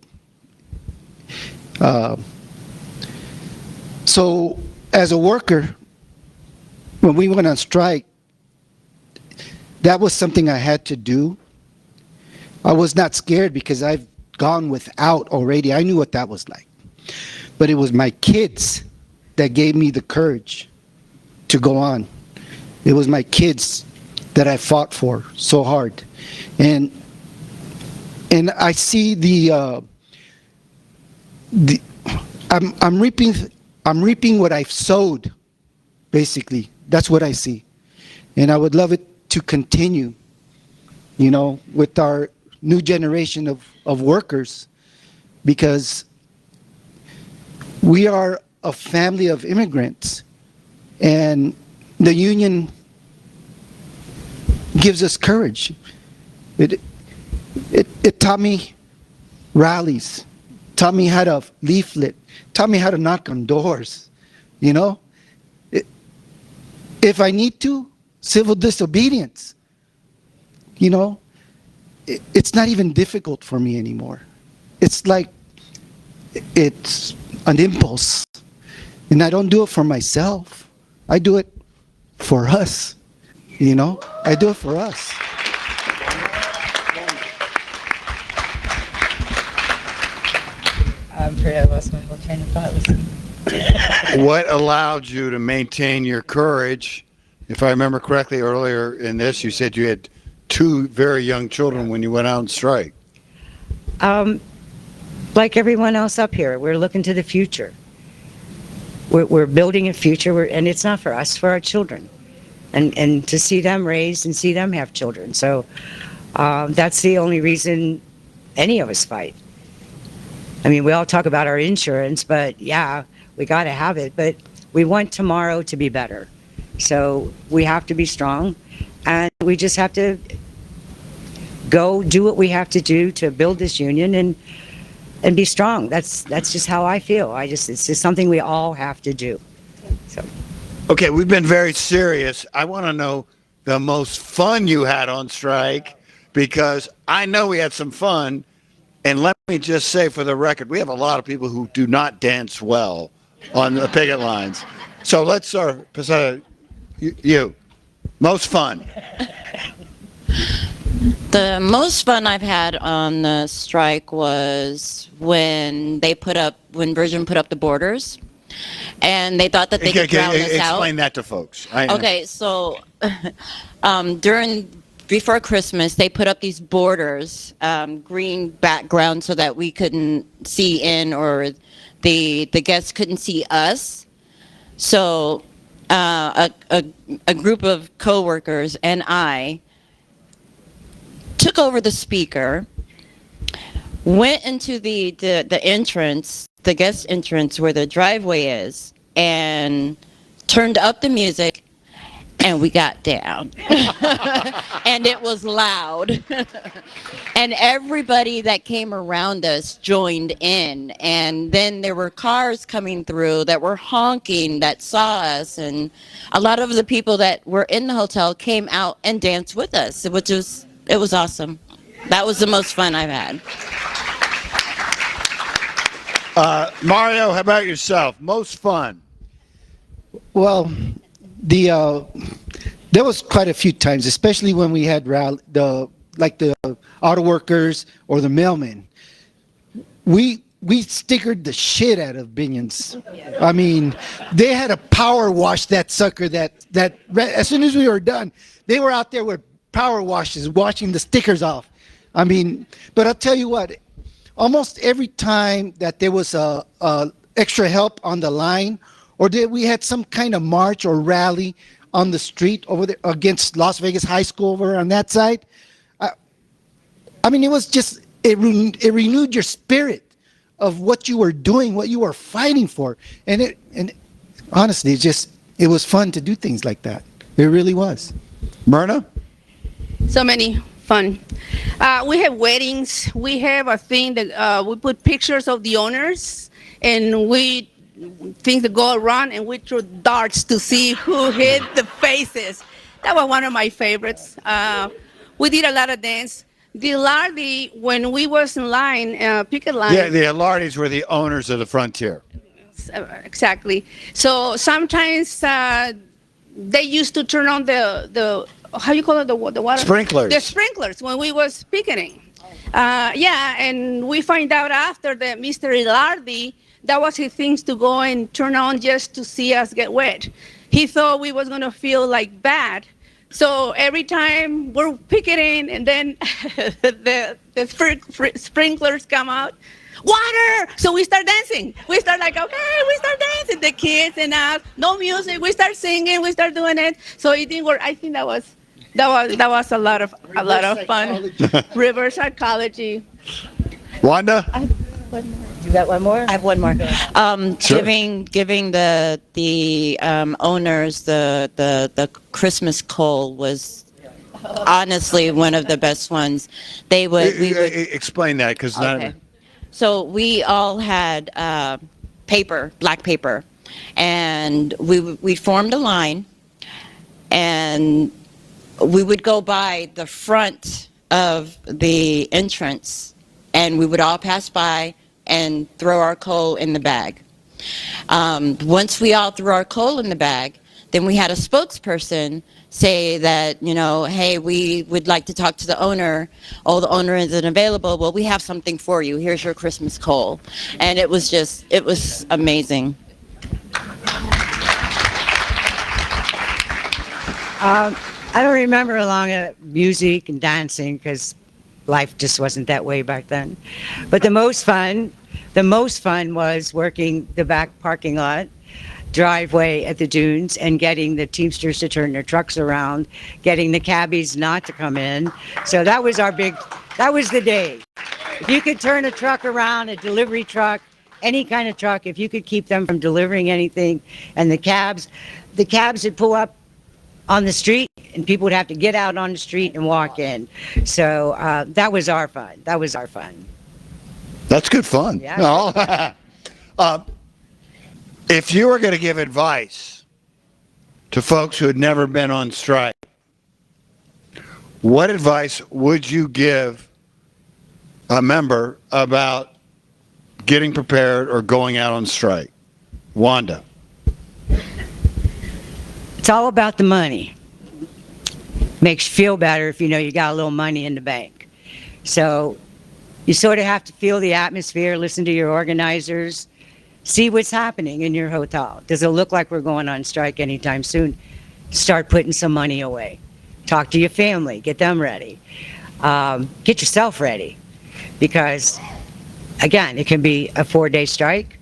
So as a worker, when we went on strike, that was something I had to do. I was not scared because I've gone without already. I knew what that was like. But it was my kids that gave me the courage to go on. It was my kids that I fought for so hard. And I see I'm reaping what I've sowed, basically. That's what I see. And I would love it to continue with our new generation of workers, because we are a family of immigrants, and the union gives us courage. It taught me rallies, taught me how to leaflet, taught me how to knock on doors, If I need to, civil disobedience, it's not even difficult for me anymore. It's like, it's an impulse. And I don't do it for myself. I do it for us. I do it for us. I'm afraid I lost my whole train of thought listening. What allowed you to maintain your courage? If I remember correctly, earlier in this, you said you had 2 very young children when you went out on strike. Like everyone else up here, we're looking to the future. We're building a future, and it's not for us, for our children, and to see them raised and see them have children. So that's the only reason any of us fight. I mean, we all talk about our insurance, but yeah, we got to have it. But we want tomorrow to be better. So we have to be strong, and we just have to go do what we have to do to build this union and be strong. That's just how I feel. It's just something we all have to do. So. Okay, we've been very serious. I want to know the most fun you had on strike, because I know we had some fun. And let me just say, for the record, we have a lot of people who do not dance well on the picket lines. So let's start, Pasada, you. Most fun. The most fun I've had on the strike was when Virgin put up the borders, and they thought that they could drown us out. Explain that to folks. Okay, so before Christmas, they put up these borders, green background, so that we couldn't see in, or the guests couldn't see us. So a group of coworkers and I took over the speaker, went into the entrance, the guest entrance where the driveway is, and turned up the music, and we got down. And it was loud. And everybody that came around us joined in. And then there were cars coming through that were honking, that saw us. And a lot of the people that were in the hotel came out and danced with us, it was awesome. That was the most fun I've had. Mario, how about yourself? Most fun? Well, there was quite a few times, especially when we had the auto workers or the mailmen. We stickered the shit out of Binions. I mean, they had to power wash that sucker. That as soon as we were done, they were out there with power washes, washing the stickers off. I mean, but I'll tell you what, almost every time that there was a extra help on the line, or we had some kind of march or rally on the street over there against Las Vegas High School over on that side, I mean, it was just, it renewed your spirit of what you were doing, what you were fighting for. And honestly, it was fun to do things like that. It really was. Myrna? So many fun. We have weddings. We have a thing that we put pictures of the owners, and things that go around, and we threw darts to see who hit the faces. That was one of my favorites. We did a lot of dance. The Lardy, when we was in line, picket line. Yeah, the Lardis were the owners of the Frontier. Exactly. So sometimes they used to turn on the how you call it, the water? Sprinklers. The sprinklers when we was picketing. Yeah, and we find out after that Mr. Ilardi, that was his things to go and turn on just to see us get wet. He thought we was gonna feel like bad. So every time we're picketing, and then the sprinklers come out, water! So we start dancing. We start like, okay, we start dancing, the kids and us, no music, we start singing, we start doing it. So it didn't work. I think that was That was a lot of fun. Reverse psychology. Wanda? You got one more? I have one more. Sure. Giving the owners the Christmas coal was honestly one of the best ones. We would Explain that, because okay. So we all had paper, black paper, and we formed a line, and we would go by the front of the entrance, and we would all pass by and throw our coal in the bag. Once we all threw our coal in the bag, then we had a spokesperson say that, you know, hey, we would like to talk to the owner. Oh, the owner isn't available. Well, we have something for you. Here's your Christmas coal. And it was amazing. I don't remember a lot of music and dancing because life just wasn't that way back then. But the most fun was working the back parking lot, driveway at the dunes, and getting the Teamsters to turn their trucks around, getting the cabbies not to come in. So that was that was the day. If you could turn a truck around, a delivery truck, any kind of truck, if you could keep them from delivering anything, and the cabs would pull up on the street and people would have to get out on the street and walk in. So that was our fun. That's good fun. Yeah. No. If you were going to give advice to folks who had never been on strike, what advice would you give a member about getting prepared or going out on strike? Wanda. It's all about the money. Makes you feel better if you know you got a little money in the bank. So you sort of have to feel the atmosphere, listen to your organizers, see what's happening in your hotel. Does it look like we're going on strike anytime soon? Start putting some money away. Talk to your family, get them ready. Get yourself ready. Because, again, it can be a 4-day strike.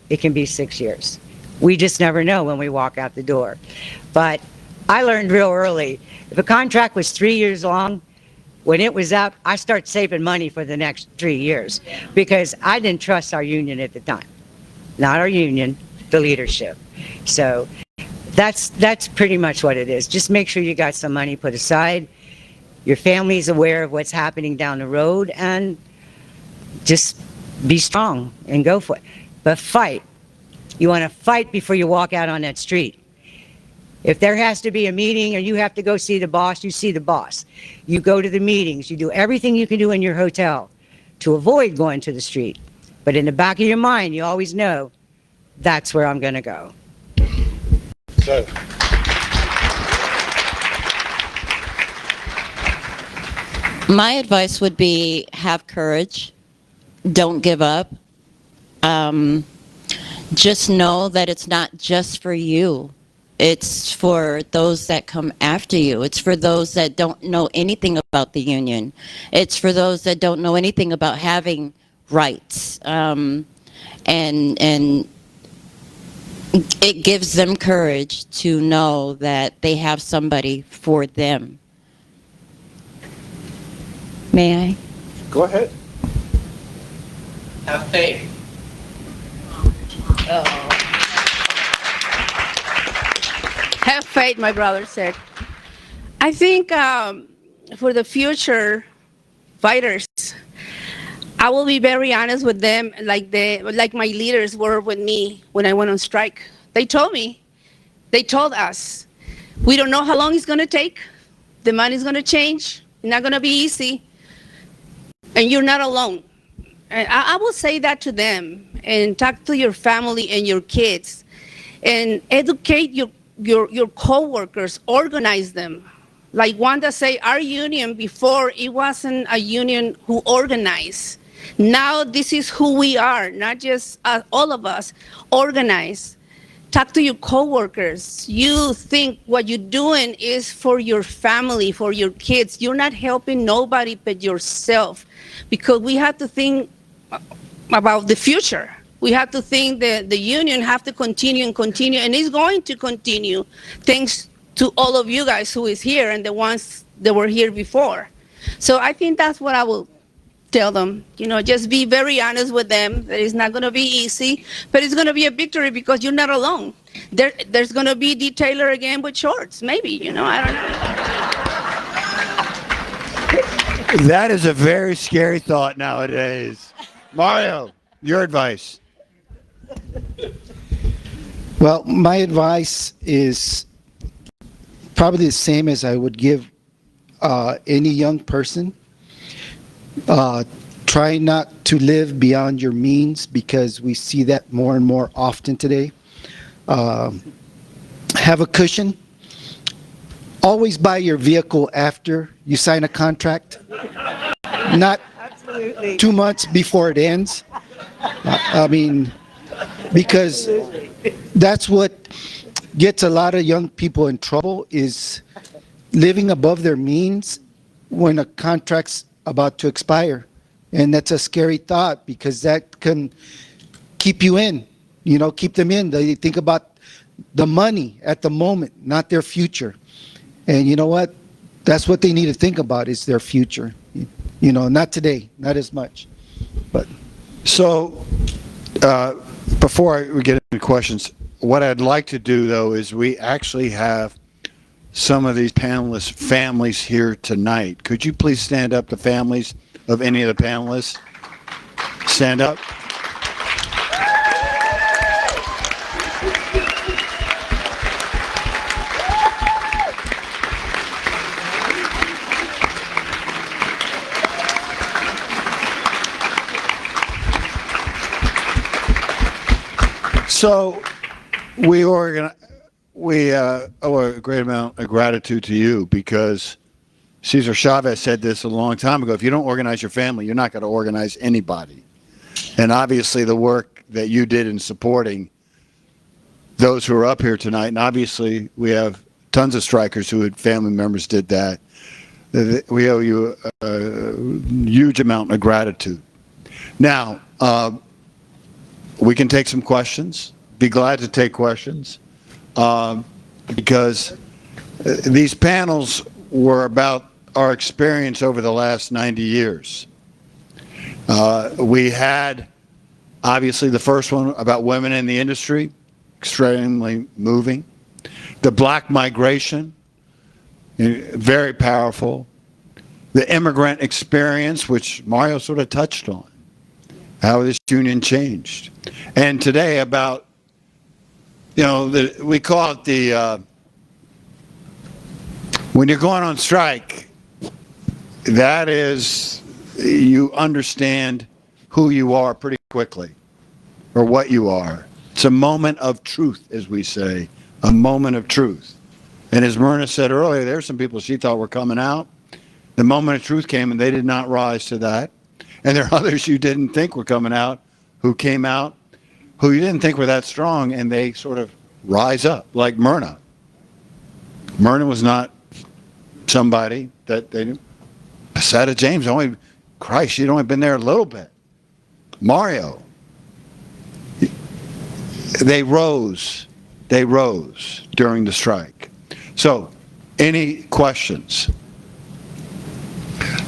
It can be 6 years. We just never know when we walk out the door. But I learned real early, if a contract was 3 years long, when it was up, I start saving money for the next 3 years because I didn't trust our union at the time. Not our union, the leadership. So that's pretty much what it is. Just make sure you got some money put aside. Your family's aware of what's happening down the road, and just be strong and go for it. But fight. You want to fight before you walk out on that street. If there has to be a meeting or you have to go see the boss, you see the boss. You go to the meetings. You do everything you can do in your hotel to avoid going to the street. But in the back of your mind, you always know that's where I'm going to go. So. My advice would be have courage. Don't give up. Just know that it's not just for you. It's for those that come after you. It's for those that don't know anything about the union. It's for those that don't know anything about having rights. And it gives them courage to know that they have somebody for them. May I? Go ahead. Have faith. Have faith, my brother said. I think for the future fighters, I will be very honest with them, like my leaders were with me when I went on strike. They told us, we don't know how long it's going to take. The money's going to change. It's not going to be easy. And you're not alone. And I will say that to them, and talk to your family and your kids, and educate your co-workers, organize them. Like Wanda say, our union before, it wasn't a union who organized. Now this is who we are, not just all of us, organize. Talk to your co-workers. You think what you're doing is for your family, for your kids. You're not helping nobody but yourself, because we have to think about the future. We have to think that the union have to continue, and it's going to continue thanks to all of you guys who is here and the ones that were here before. So I think that's what I will tell them. Just be very honest with them that it's not going to be easy, but it's going to be a victory because you're not alone. There's going to be detailer again with shorts, maybe, I don't know. That is a very scary thought nowadays. Mario, your advice. Well, my advice is probably the same as I would give any young person. Try not to live beyond your means because we see that more and more often today. Have a cushion. Always buy your vehicle after you sign a contract, not Absolutely. 2 months before it ends. Because that's what gets a lot of young people in trouble is living above their means when a contract's about to expire. And that's a scary thought because that can keep you in, keep them in. They think about the money at the moment, not their future. And you know what? That's what they need to think about is their future. Not today, not as much. But So, before we get into questions, what I'd like to do, though, is we actually have some of these panelists' families here tonight. Could you please stand up, the families of any of the panelists? Stand up. So we owe a great amount of gratitude to you because Cesar Chavez said this a long time ago. If you don't organize your family, you're not going to organize anybody. And obviously the work that you did in supporting those who are up here tonight, and obviously we have tons of strikers who had family members did that. We owe you a huge amount of gratitude. Now, we can take some questions. Be glad to take questions because these panels were about our experience over the last 90 years. We had, obviously, the first one about women in the industry, extremely moving. The black migration, very powerful. The immigrant experience, which Mario sort of touched on, how this union changed. And today about, we call it the, when you're going on strike, that is, you understand who you are pretty quickly, or what you are. It's a moment of truth, as we say, a moment of truth. And as Myrna said earlier, there were some people she thought were coming out. The moment of truth came and they did not rise to that. And there are others you didn't think were coming out, who came out, who you didn't think were that strong, and they sort of rise up, like Myrna. Myrna was not somebody that they knew. Asada James, Christ, she'd only been there a little bit. Mario. They rose during the strike. So, any questions?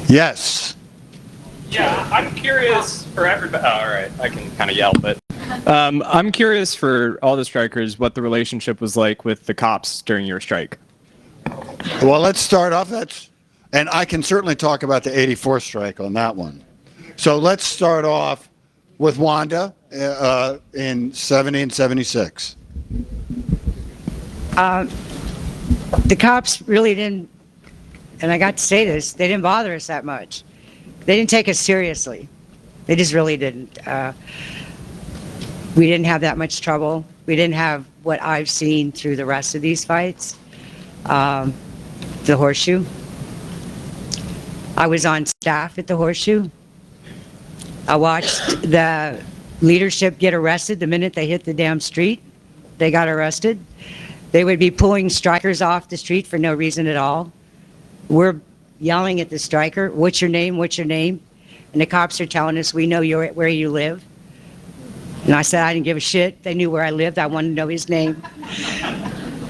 Yes. Yeah, I'm curious for everybody. Oh, all right, I can kind of yell, but I'm curious for all the strikers what the relationship was like with the cops during your strike. Well, let's start off. And I can certainly talk about the 84th strike on that one. So let's start off with Wanda in 70 and 76. The cops really didn't, and I got to say this, they didn't bother us that much. They didn't take us seriously. They just really didn't. We didn't have that much trouble. We didn't have what I've seen through the rest of these fights. The Horseshoe. I was on staff at the Horseshoe. I watched the leadership get arrested the minute they hit the damn street. They got arrested. They would be pulling strikers off the street for no reason at all. We're yelling at the striker, "What's your name? What's your name?" And the cops are telling us, "We know where you live." And I said I didn't give a shit. They knew where I lived. I wanted to know his name.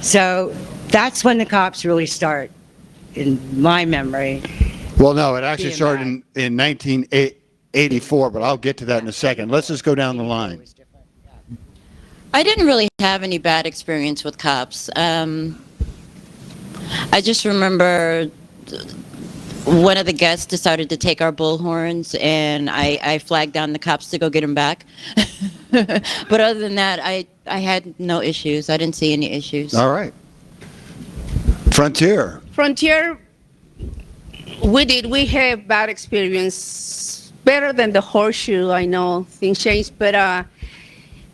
So That's when the cops really start, in my memory. Well, no, it actually Being started in 1984, but I'll get to that in a second. Let's just go down the line. I didn't really have any bad experience with cops. I just remember one of the guests decided to take our bullhorns, and I flagged down the cops to go get him back. But other than that, I had no issues. I didn't see any issues. All right. Frontier. Frontier, we have bad experience, better than the Horseshoe. I know things changed, but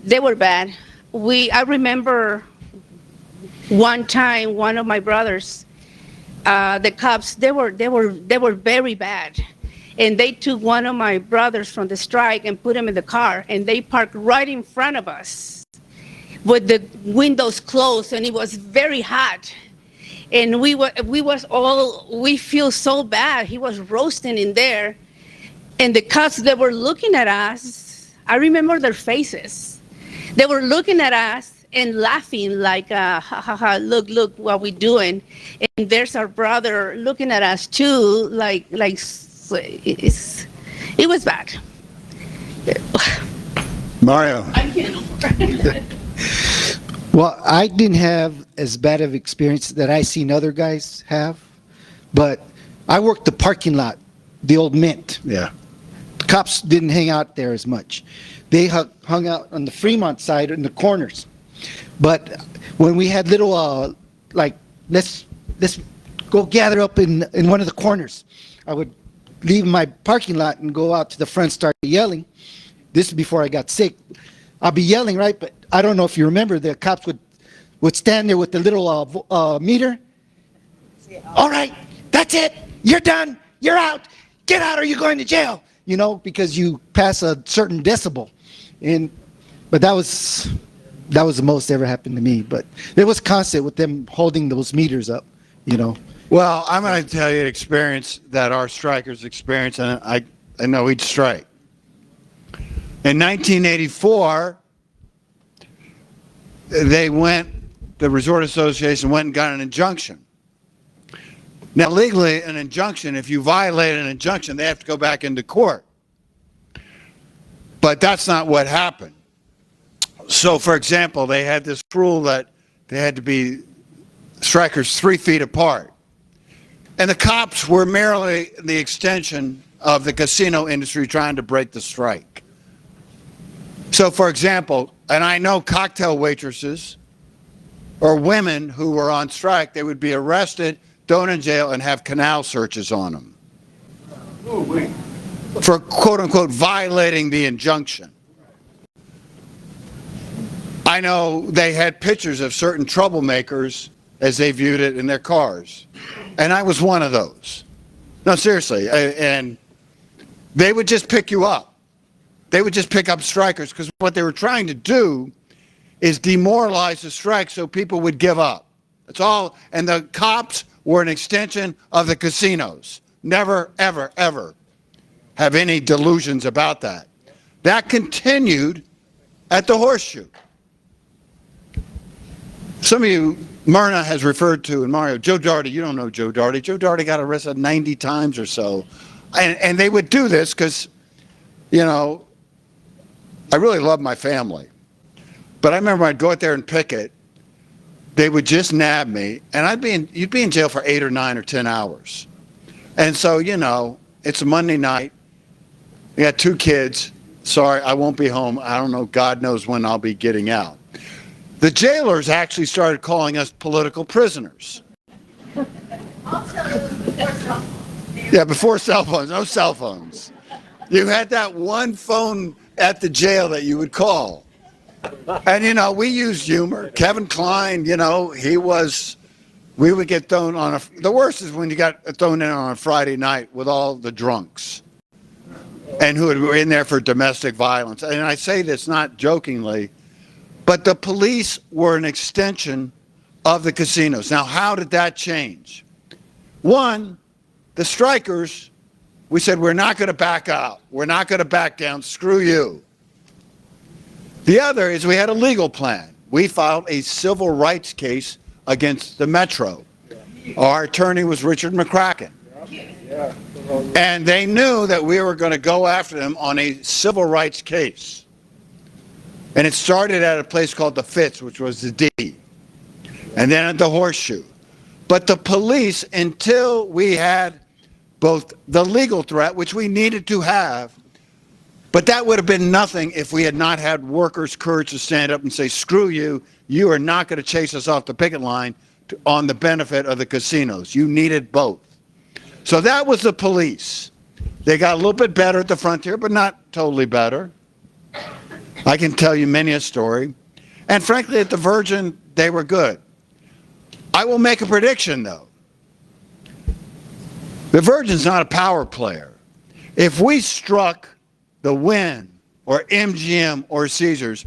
they were bad. I remember one time, one of my brothers, the cops, they were very bad, and they took one of my brothers from the strike and put him in the car, and they parked right in front of us with the windows closed, and it was very hot. And we feel so bad. He was roasting in there, and the cops, they were looking at us. I remember their faces. They were looking at us and laughing like, ha ha ha, look what we're doing. And there's our brother looking at us too, like it was bad. Mario. I can't. Well, I didn't have as bad of experience that I seen other guys have, but I worked the parking lot, the old Mint. Yeah. The cops didn't hang out there as much. They hung out on the Fremont side in the corners. But when we had little, let's go gather up in one of the corners, I would leave my parking lot and go out to the front, start yelling. This is before I got sick. I'll be yelling, right? But I don't know if you remember, the cops would stand there with the little meter. All right, that's it. You're done. You're out. Get out or you're going to jail. You know, because you pass a certain decibel. But that was the most ever happened to me. But it was constant with them holding those meters up, you know. Well, I'm going to tell you an experience that our strikers experienced, and I know each strike. In 1984, the Resort Association went and got an injunction. Now, legally, an injunction, if you violate an injunction, they have to go back into court. But that's not what happened. So, for example, they had this rule that they had to be strikers 3 feet apart. And the cops were merely the extension of the casino industry trying to break the strike. So, for example, and I know cocktail waitresses or women who were on strike, they would be arrested, thrown in jail, and have canal searches on them for quote-unquote violating the injunction. I know they had pictures of certain troublemakers as they viewed it in their cars. And I was one of those. No, seriously. And they would just pick you up. They would just pick up strikers because what they were trying to do is demoralize the strike so people would give up. That's all. And the cops were an extension of the casinos. Never, ever, ever have any delusions about that. That continued at the Horseshoe. Some of you, Myrna has referred to, and Mario, Joe Daugherty, you don't know Joe Daugherty. Joe Daugherty got arrested 90 times or so. And they would do this because, you know, I really love my family. But I remember I'd go out there and picket. They would just nab me, and you'd be in jail for 8 or 9 or 10 hours. And so, you know, it's a Monday night. I got 2 kids. Sorry, I won't be home. I don't know, God knows when I'll be getting out. The jailers actually started calling us political prisoners. Yeah, before cell phones, no cell phones. You had that one phone at the jail that you would call. And, you know, we used humor. Kevin Kline, you know, we would get thrown on the worst is when you got thrown in on a Friday night with all the drunks and who were in there for domestic violence. And I say this not jokingly, but the police were an extension of the casinos. Now, how did that change? One, the strikers, we said, we're not going to back out. We're not going to back down. Screw you. The other is we had a legal plan. We filed a civil rights case against the Metro. Our attorney was Richard McCracken. And they knew that we were going to go after them on a civil rights case. And it started at a place called the Fitz, which was the D, and then at the Horseshoe. But the police, until we had both the legal threat, which we needed to have, but that would have been nothing if we had not had workers' courage to stand up and say, screw you, you are not going to chase us off the picket line on the benefit of the casinos. You needed both. So that was the police. They got a little bit better at the frontier, but not totally better. I can tell you many a story. And frankly, at the Virgin, they were good. I will make a prediction, though. The Virgin's not a power player. If we struck the Wynn or MGM or Caesars,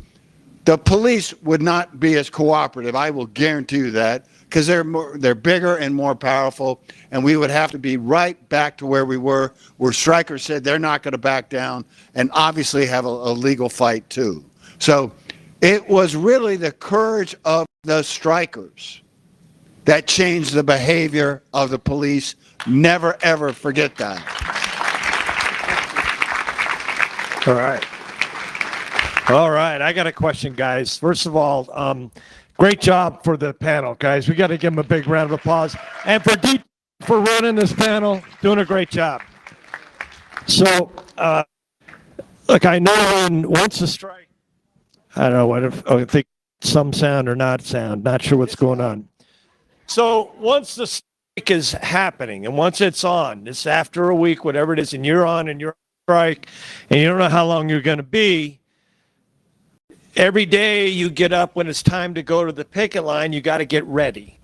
the police would not be as cooperative. I will guarantee you that, because they're bigger and more powerful, and we would have to be right back to where we were, where strikers said they're not going to back down, and obviously have a legal fight too. So it was really the courage of the strikers that changed the behavior of the police. Never, ever forget that. All right. All right. I got a question, guys. First of all, great job for the panel, guys. We got to give them a big round of applause. And for Deep for running this panel, doing a great job. So, look, I know once the strike, I don't know what if I think some sound or not sound, not sure what's going on. So once the strike is happening and once it's on, it's after a week, whatever it is, and you're on and you're on strike and you don't know how long you're going to be, every day you get up when it's time to go to the picket line, you got to get ready.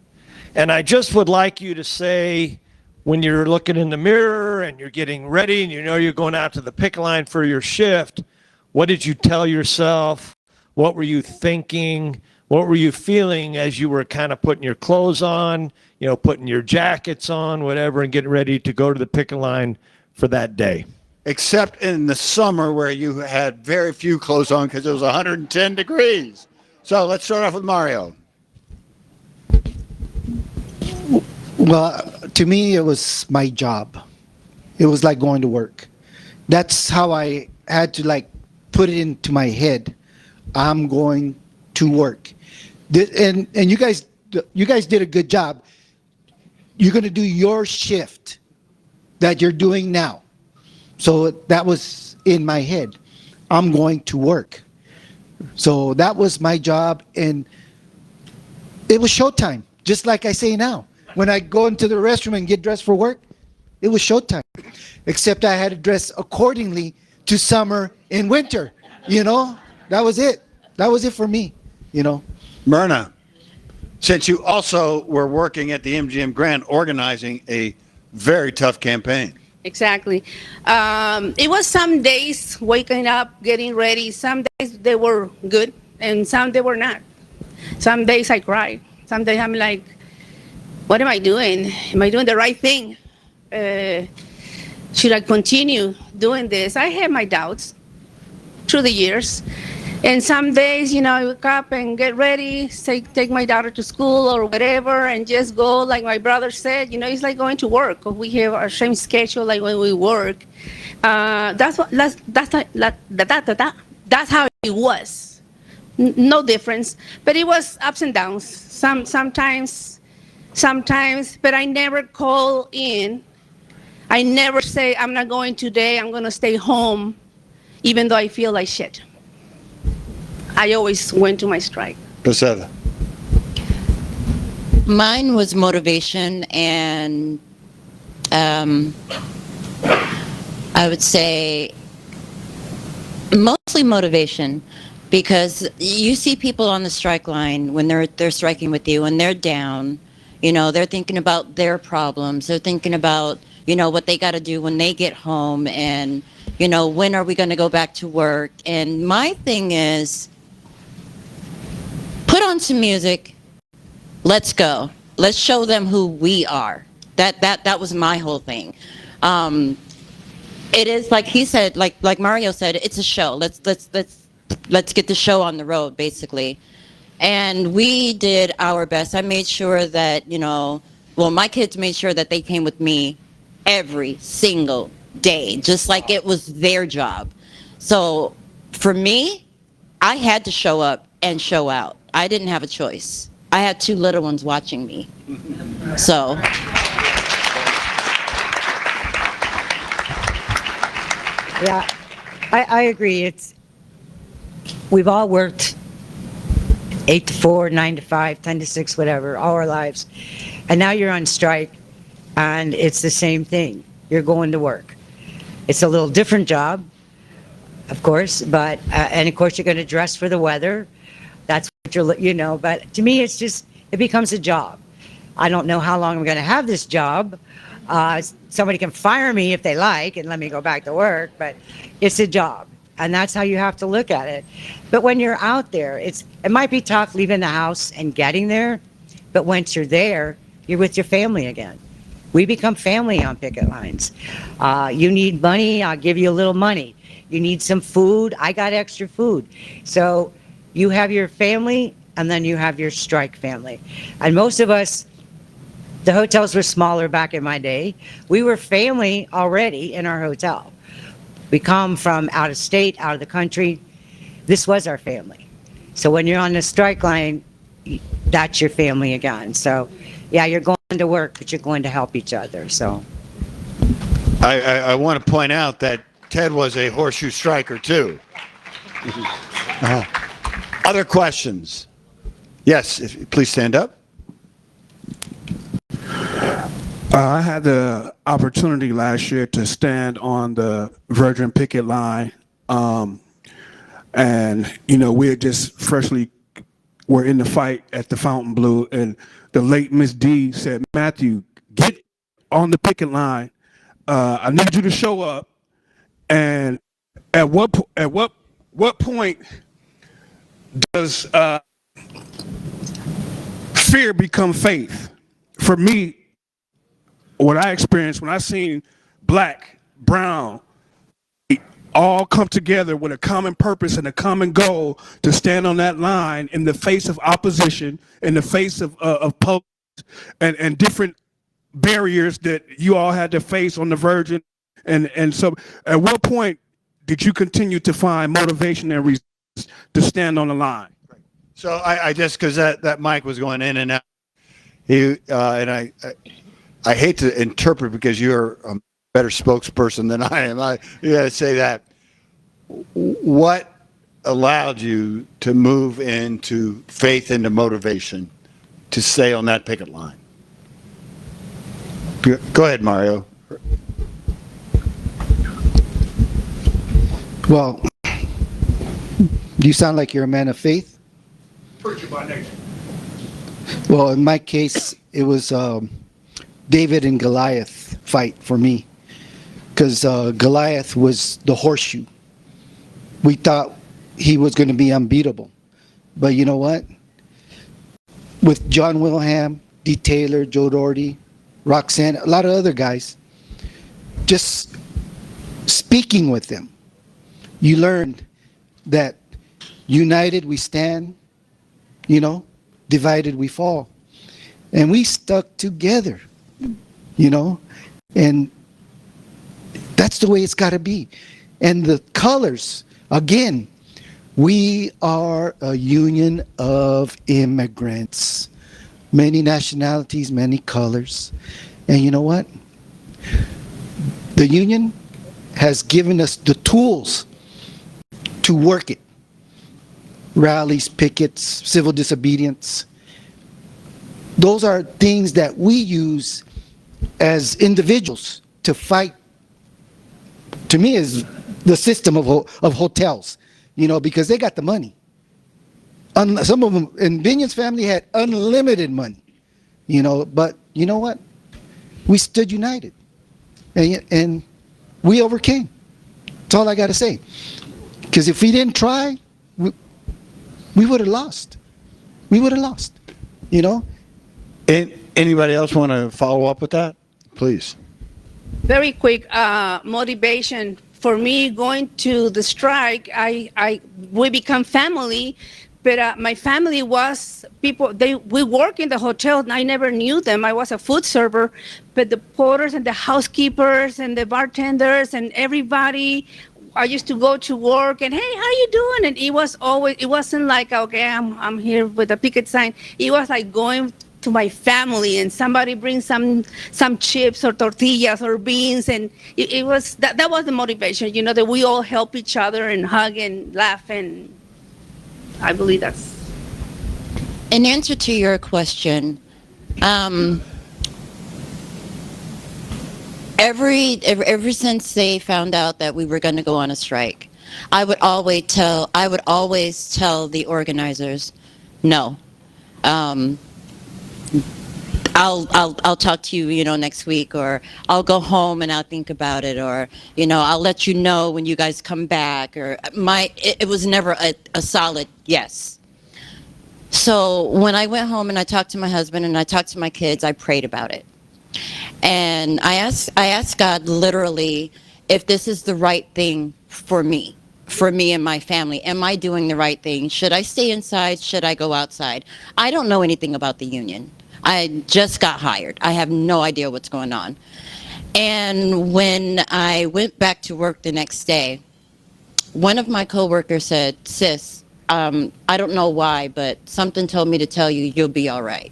And I just would like you to say, when you're looking in the mirror and you're getting ready and you know you're going out to the picket line for your shift, what did you tell yourself? What were you thinking? What were you feeling as you were kind of putting your clothes on, you know, putting your jackets on, whatever, and getting ready to go to the picket line for that day? Except in the summer where you had very few clothes on because it was 110 degrees. So let's start off with Mario. Well, to me, it was my job. It was like going to work. That's how I had to like put it into my head. I'm going to work. And you guys did a good job. You're going to do your shift that you're doing now. So that was in my head. I'm going to work. So that was my job, and it was showtime, just like I say now. When I go into the restroom and get dressed for work, it was showtime. Except I had to dress accordingly to summer and winter, you know? That was it. That was it for me, you know? Myrna, since you also were working at the MGM Grand organizing a very tough campaign. Exactly. It was some days waking up, getting ready. Some days they were good, and some they were not. Some days I cried. Some days I'm like, what am I doing? Am I doing the right thing? Should I continue doing this? I had my doubts through the years. And some days, you know, I wake up and get ready, take my daughter to school or whatever, and just go, like my brother said, you know, it's like going to work. We have our same schedule like when we work. That's how it was. No difference. But it was ups and downs. Sometimes, but I never call in. I never say, I'm not going today, I'm going to stay home, even though I feel like shit. I always went to my strike. Priscilla. Mine was motivation, and I would say mostly motivation, because you see people on the strike line when they're striking with you and they're down, you know, they're thinking about their problems. They're thinking about, you know, what they got to do when they get home, and, you know, when are we going to go back to work? And my thing is, put on some music. Let's go. Let's show them who we are. That was my whole thing. It is like he said, like Mario said, it's a show. Let's get the show on the road, basically. And we did our best. I made sure that, well, my kids made sure that they came with me every single day, just like it was their job. So for me, I had to show up and show out. I didn't have a choice. I had 2 little ones watching me. So. Yeah, I agree. We've all worked 8 to 4, 9 to 5, 10 to 6, whatever, all our lives. And now you're on strike, and it's the same thing. You're going to work. It's a little different job, of course, but, and of course you're going to dress for the weather. That's what you're, but to me, it becomes a job. I don't know how long I'm going to have this job. Somebody can fire me if they like and let me go back to work, but it's a job. And that's how you have to look at it. But when you're out there, it might be tough leaving the house and getting there, but once you're there, you're with your family again. We become family on picket lines. You need money, I'll give you a little money. You need some food, I got extra food. So you have your family, and then you have your strike family. And most of us, the hotels were smaller back in my day. We were family already in our hotel. We come from out of state, out of the country. This was our family. So when you're on the strike line, that's your family again. So yeah, you're going to work, but you're going to help each other. So I want to point out that Ted was a horseshoe striker too. Other questions? Yes, please stand up. I had the opportunity last year to stand on the Virgin picket line, and we had just freshly were in the fight at the Fontainebleau, and the late Miss D said, "Matthew, get on the picket line. I need you to show up." And at what point does fear become faith? For me, what I experienced when I seen black, brown, all come together with a common purpose and a common goal to stand on that line in the face of opposition, in the face of politics and different barriers that you all had to face on the Virgin. And so at what point did you continue to find motivation and reasons to stand on the line? So I just, because that mic was going in and out, and I hate to interpret because you're a better spokesperson than I am. You got to say that. What allowed you to move into faith into motivation to stay on that picket line? Go ahead, Mario. Well, you sound like you're a man of faith. Preacher by nature. Well, in my case, it was David and Goliath fight for me, because Goliath was the horseshoe. We thought he was going to be unbeatable, but you know what? With John Wilhelm, D. Taylor, Joe Doherty, Roxanne, a lot of other guys, just speaking with them, you learned that united we stand, divided we fall. And we stuck together, and that's the way it's got to be. And the colors, again, we are a union of immigrants, many nationalities, many colors. And you know what? The union has given us the tools to work it. Rallies, pickets, civil disobedience. Those are things that we use as individuals to fight. To me, is the system of hotels, because they got the money. Some of them, and Binion's family had unlimited money, but you know what? We stood united, and we overcame. That's all I got to say. Because if we didn't try, we would have lost. We would have lost, And anybody else want to follow up with that? Please. Very quick motivation for me going to the strike. We become family But my family was people. We work in the hotel. And I never knew them. I was a food server, but the porters and the housekeepers and the bartenders and everybody. I used to go to work and, hey, how you doing? And it was always. It wasn't like, okay, I'm here with a picket sign. It was like going to my family and somebody brings some chips or tortillas or beans, and it was that was the motivation. You know, that we all help each other and hug and laugh, and I believe that's. In answer to your question, ever since they found out that we were going to go on a strike, I would always tell the organizers, no. I'll talk to you, next week, or I'll go home and I'll think about it, or, I'll let you know when you guys come back, or it was never a solid yes. So when I went home and I talked to my husband and I talked to my kids, I prayed about it. And I asked God literally if this is the right thing for me and my family. Am I doing the right thing? Should I stay inside? Should I go outside? I don't know anything about the union. I just got hired. I have no idea what's going on. And when I went back to work the next day, one of my coworkers said, sis, I don't know why, but something told me to tell you you'll be all right.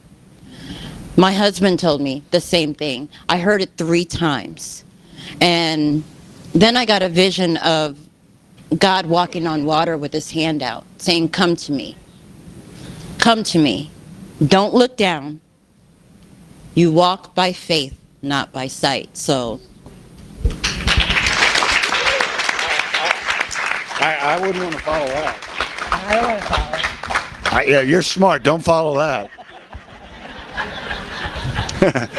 My husband told me the same thing. I heard it 3 times. And then I got a vision of God walking on water with his hand out, saying, come to me. Come to me. Don't look down. You walk by faith, not by sight. So I wouldn't want to follow that. I don't want to follow it. Yeah, you're smart. Don't follow that.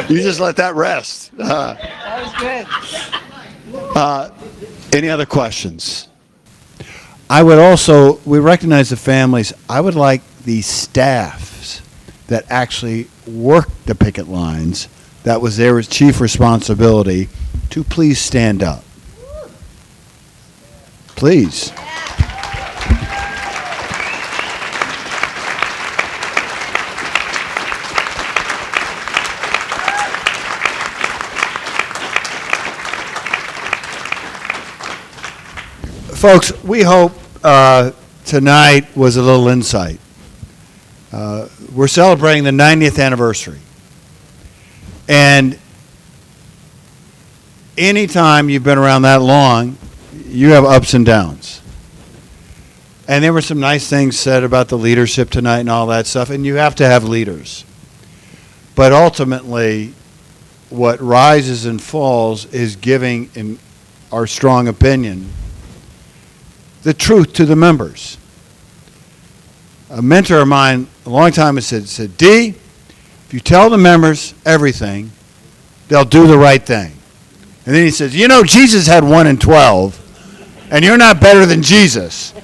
You just let that rest. That was good. Any other questions? We recognize the families. I would like the staffs that actually worked the picket lines, that was their chief responsibility, to please stand up. Please. Folks, we hope tonight was a little insight. We're celebrating the 90th anniversary. And anytime you've been around that long, you have ups and downs. And there were some nice things said about the leadership tonight and all that stuff, and you have to have leaders. But ultimately, what rises and falls is giving, in our strong opinion, the truth to the members. A mentor of mine a long time ago said, D, if you tell the members everything, they'll do the right thing. And then he says, Jesus had 1 in 12, and you're not better than Jesus.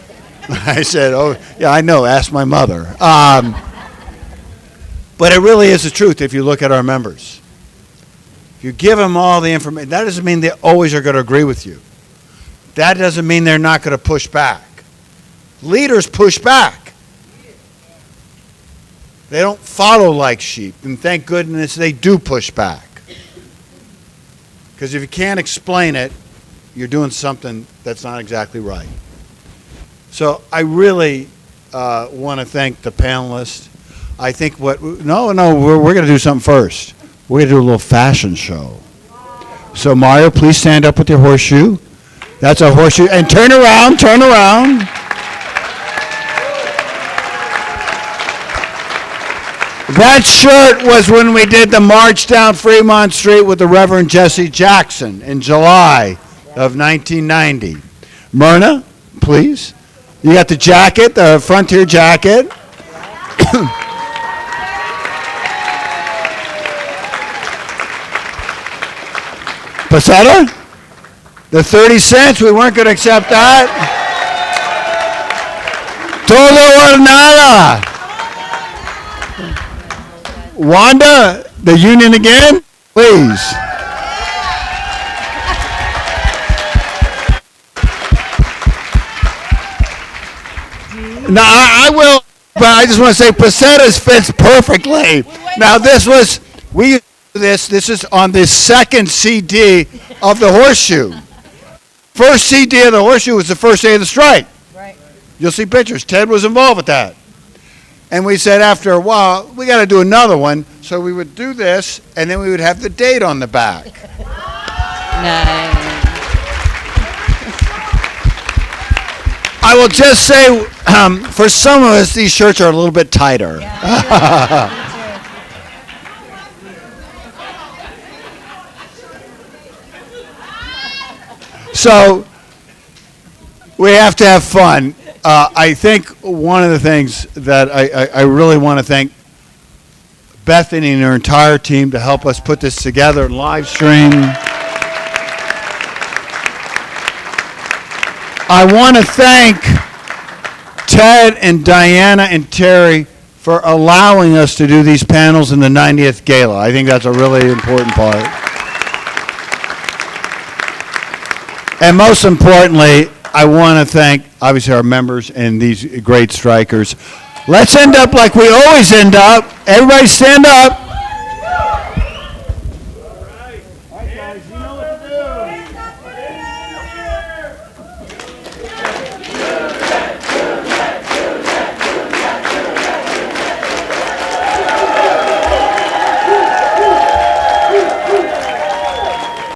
I said, oh, yeah, I know. Ask my mother. But it really is the truth if you look at our members. If you give them all the information, that doesn't mean they always are going to agree with you. That doesn't mean they're not going to push back. Leaders push back. They don't follow like sheep, and thank goodness they do push back. Because if you can't explain it, you're doing something that's not exactly right. So I really want to thank the panelists. I think we're going to do something first. We're going to do a little fashion show. So Mario, please stand up with your horseshoe. That's a horseshoe. And turn around. That shirt was when we did the march down Fremont Street with the Reverend Jesse Jackson in July of 1990. Myrna, please. You got the jacket, the Frontier jacket. Pasetta? The 30 cents, we weren't going to accept that. Todo or nada. Wanda, the union again, please. Now, I will But I just want to say pesetas fits perfectly. Now we used to do this is on the second CD of the Horseshoe. First CD of the Horseshoe was the first day of the strike. Right. You'll see pictures. Ted was involved with that. And we said after a while, we got to do another one. So we would do this, and then we would have the date on the back. Nice. I will just say, for some of us, these shirts are a little bit tighter. So we have to have fun. I think one of the things that I really want to thank Bethany and her entire team to help us put this together and live stream. I want to thank Ted and Diana and Terry for allowing us to do these panels in the 90th Gala. I think that's a really important part. And most importantly, I want to thank, obviously, our members and these great strikers. Let's end up like we always end up. Everybody stand up.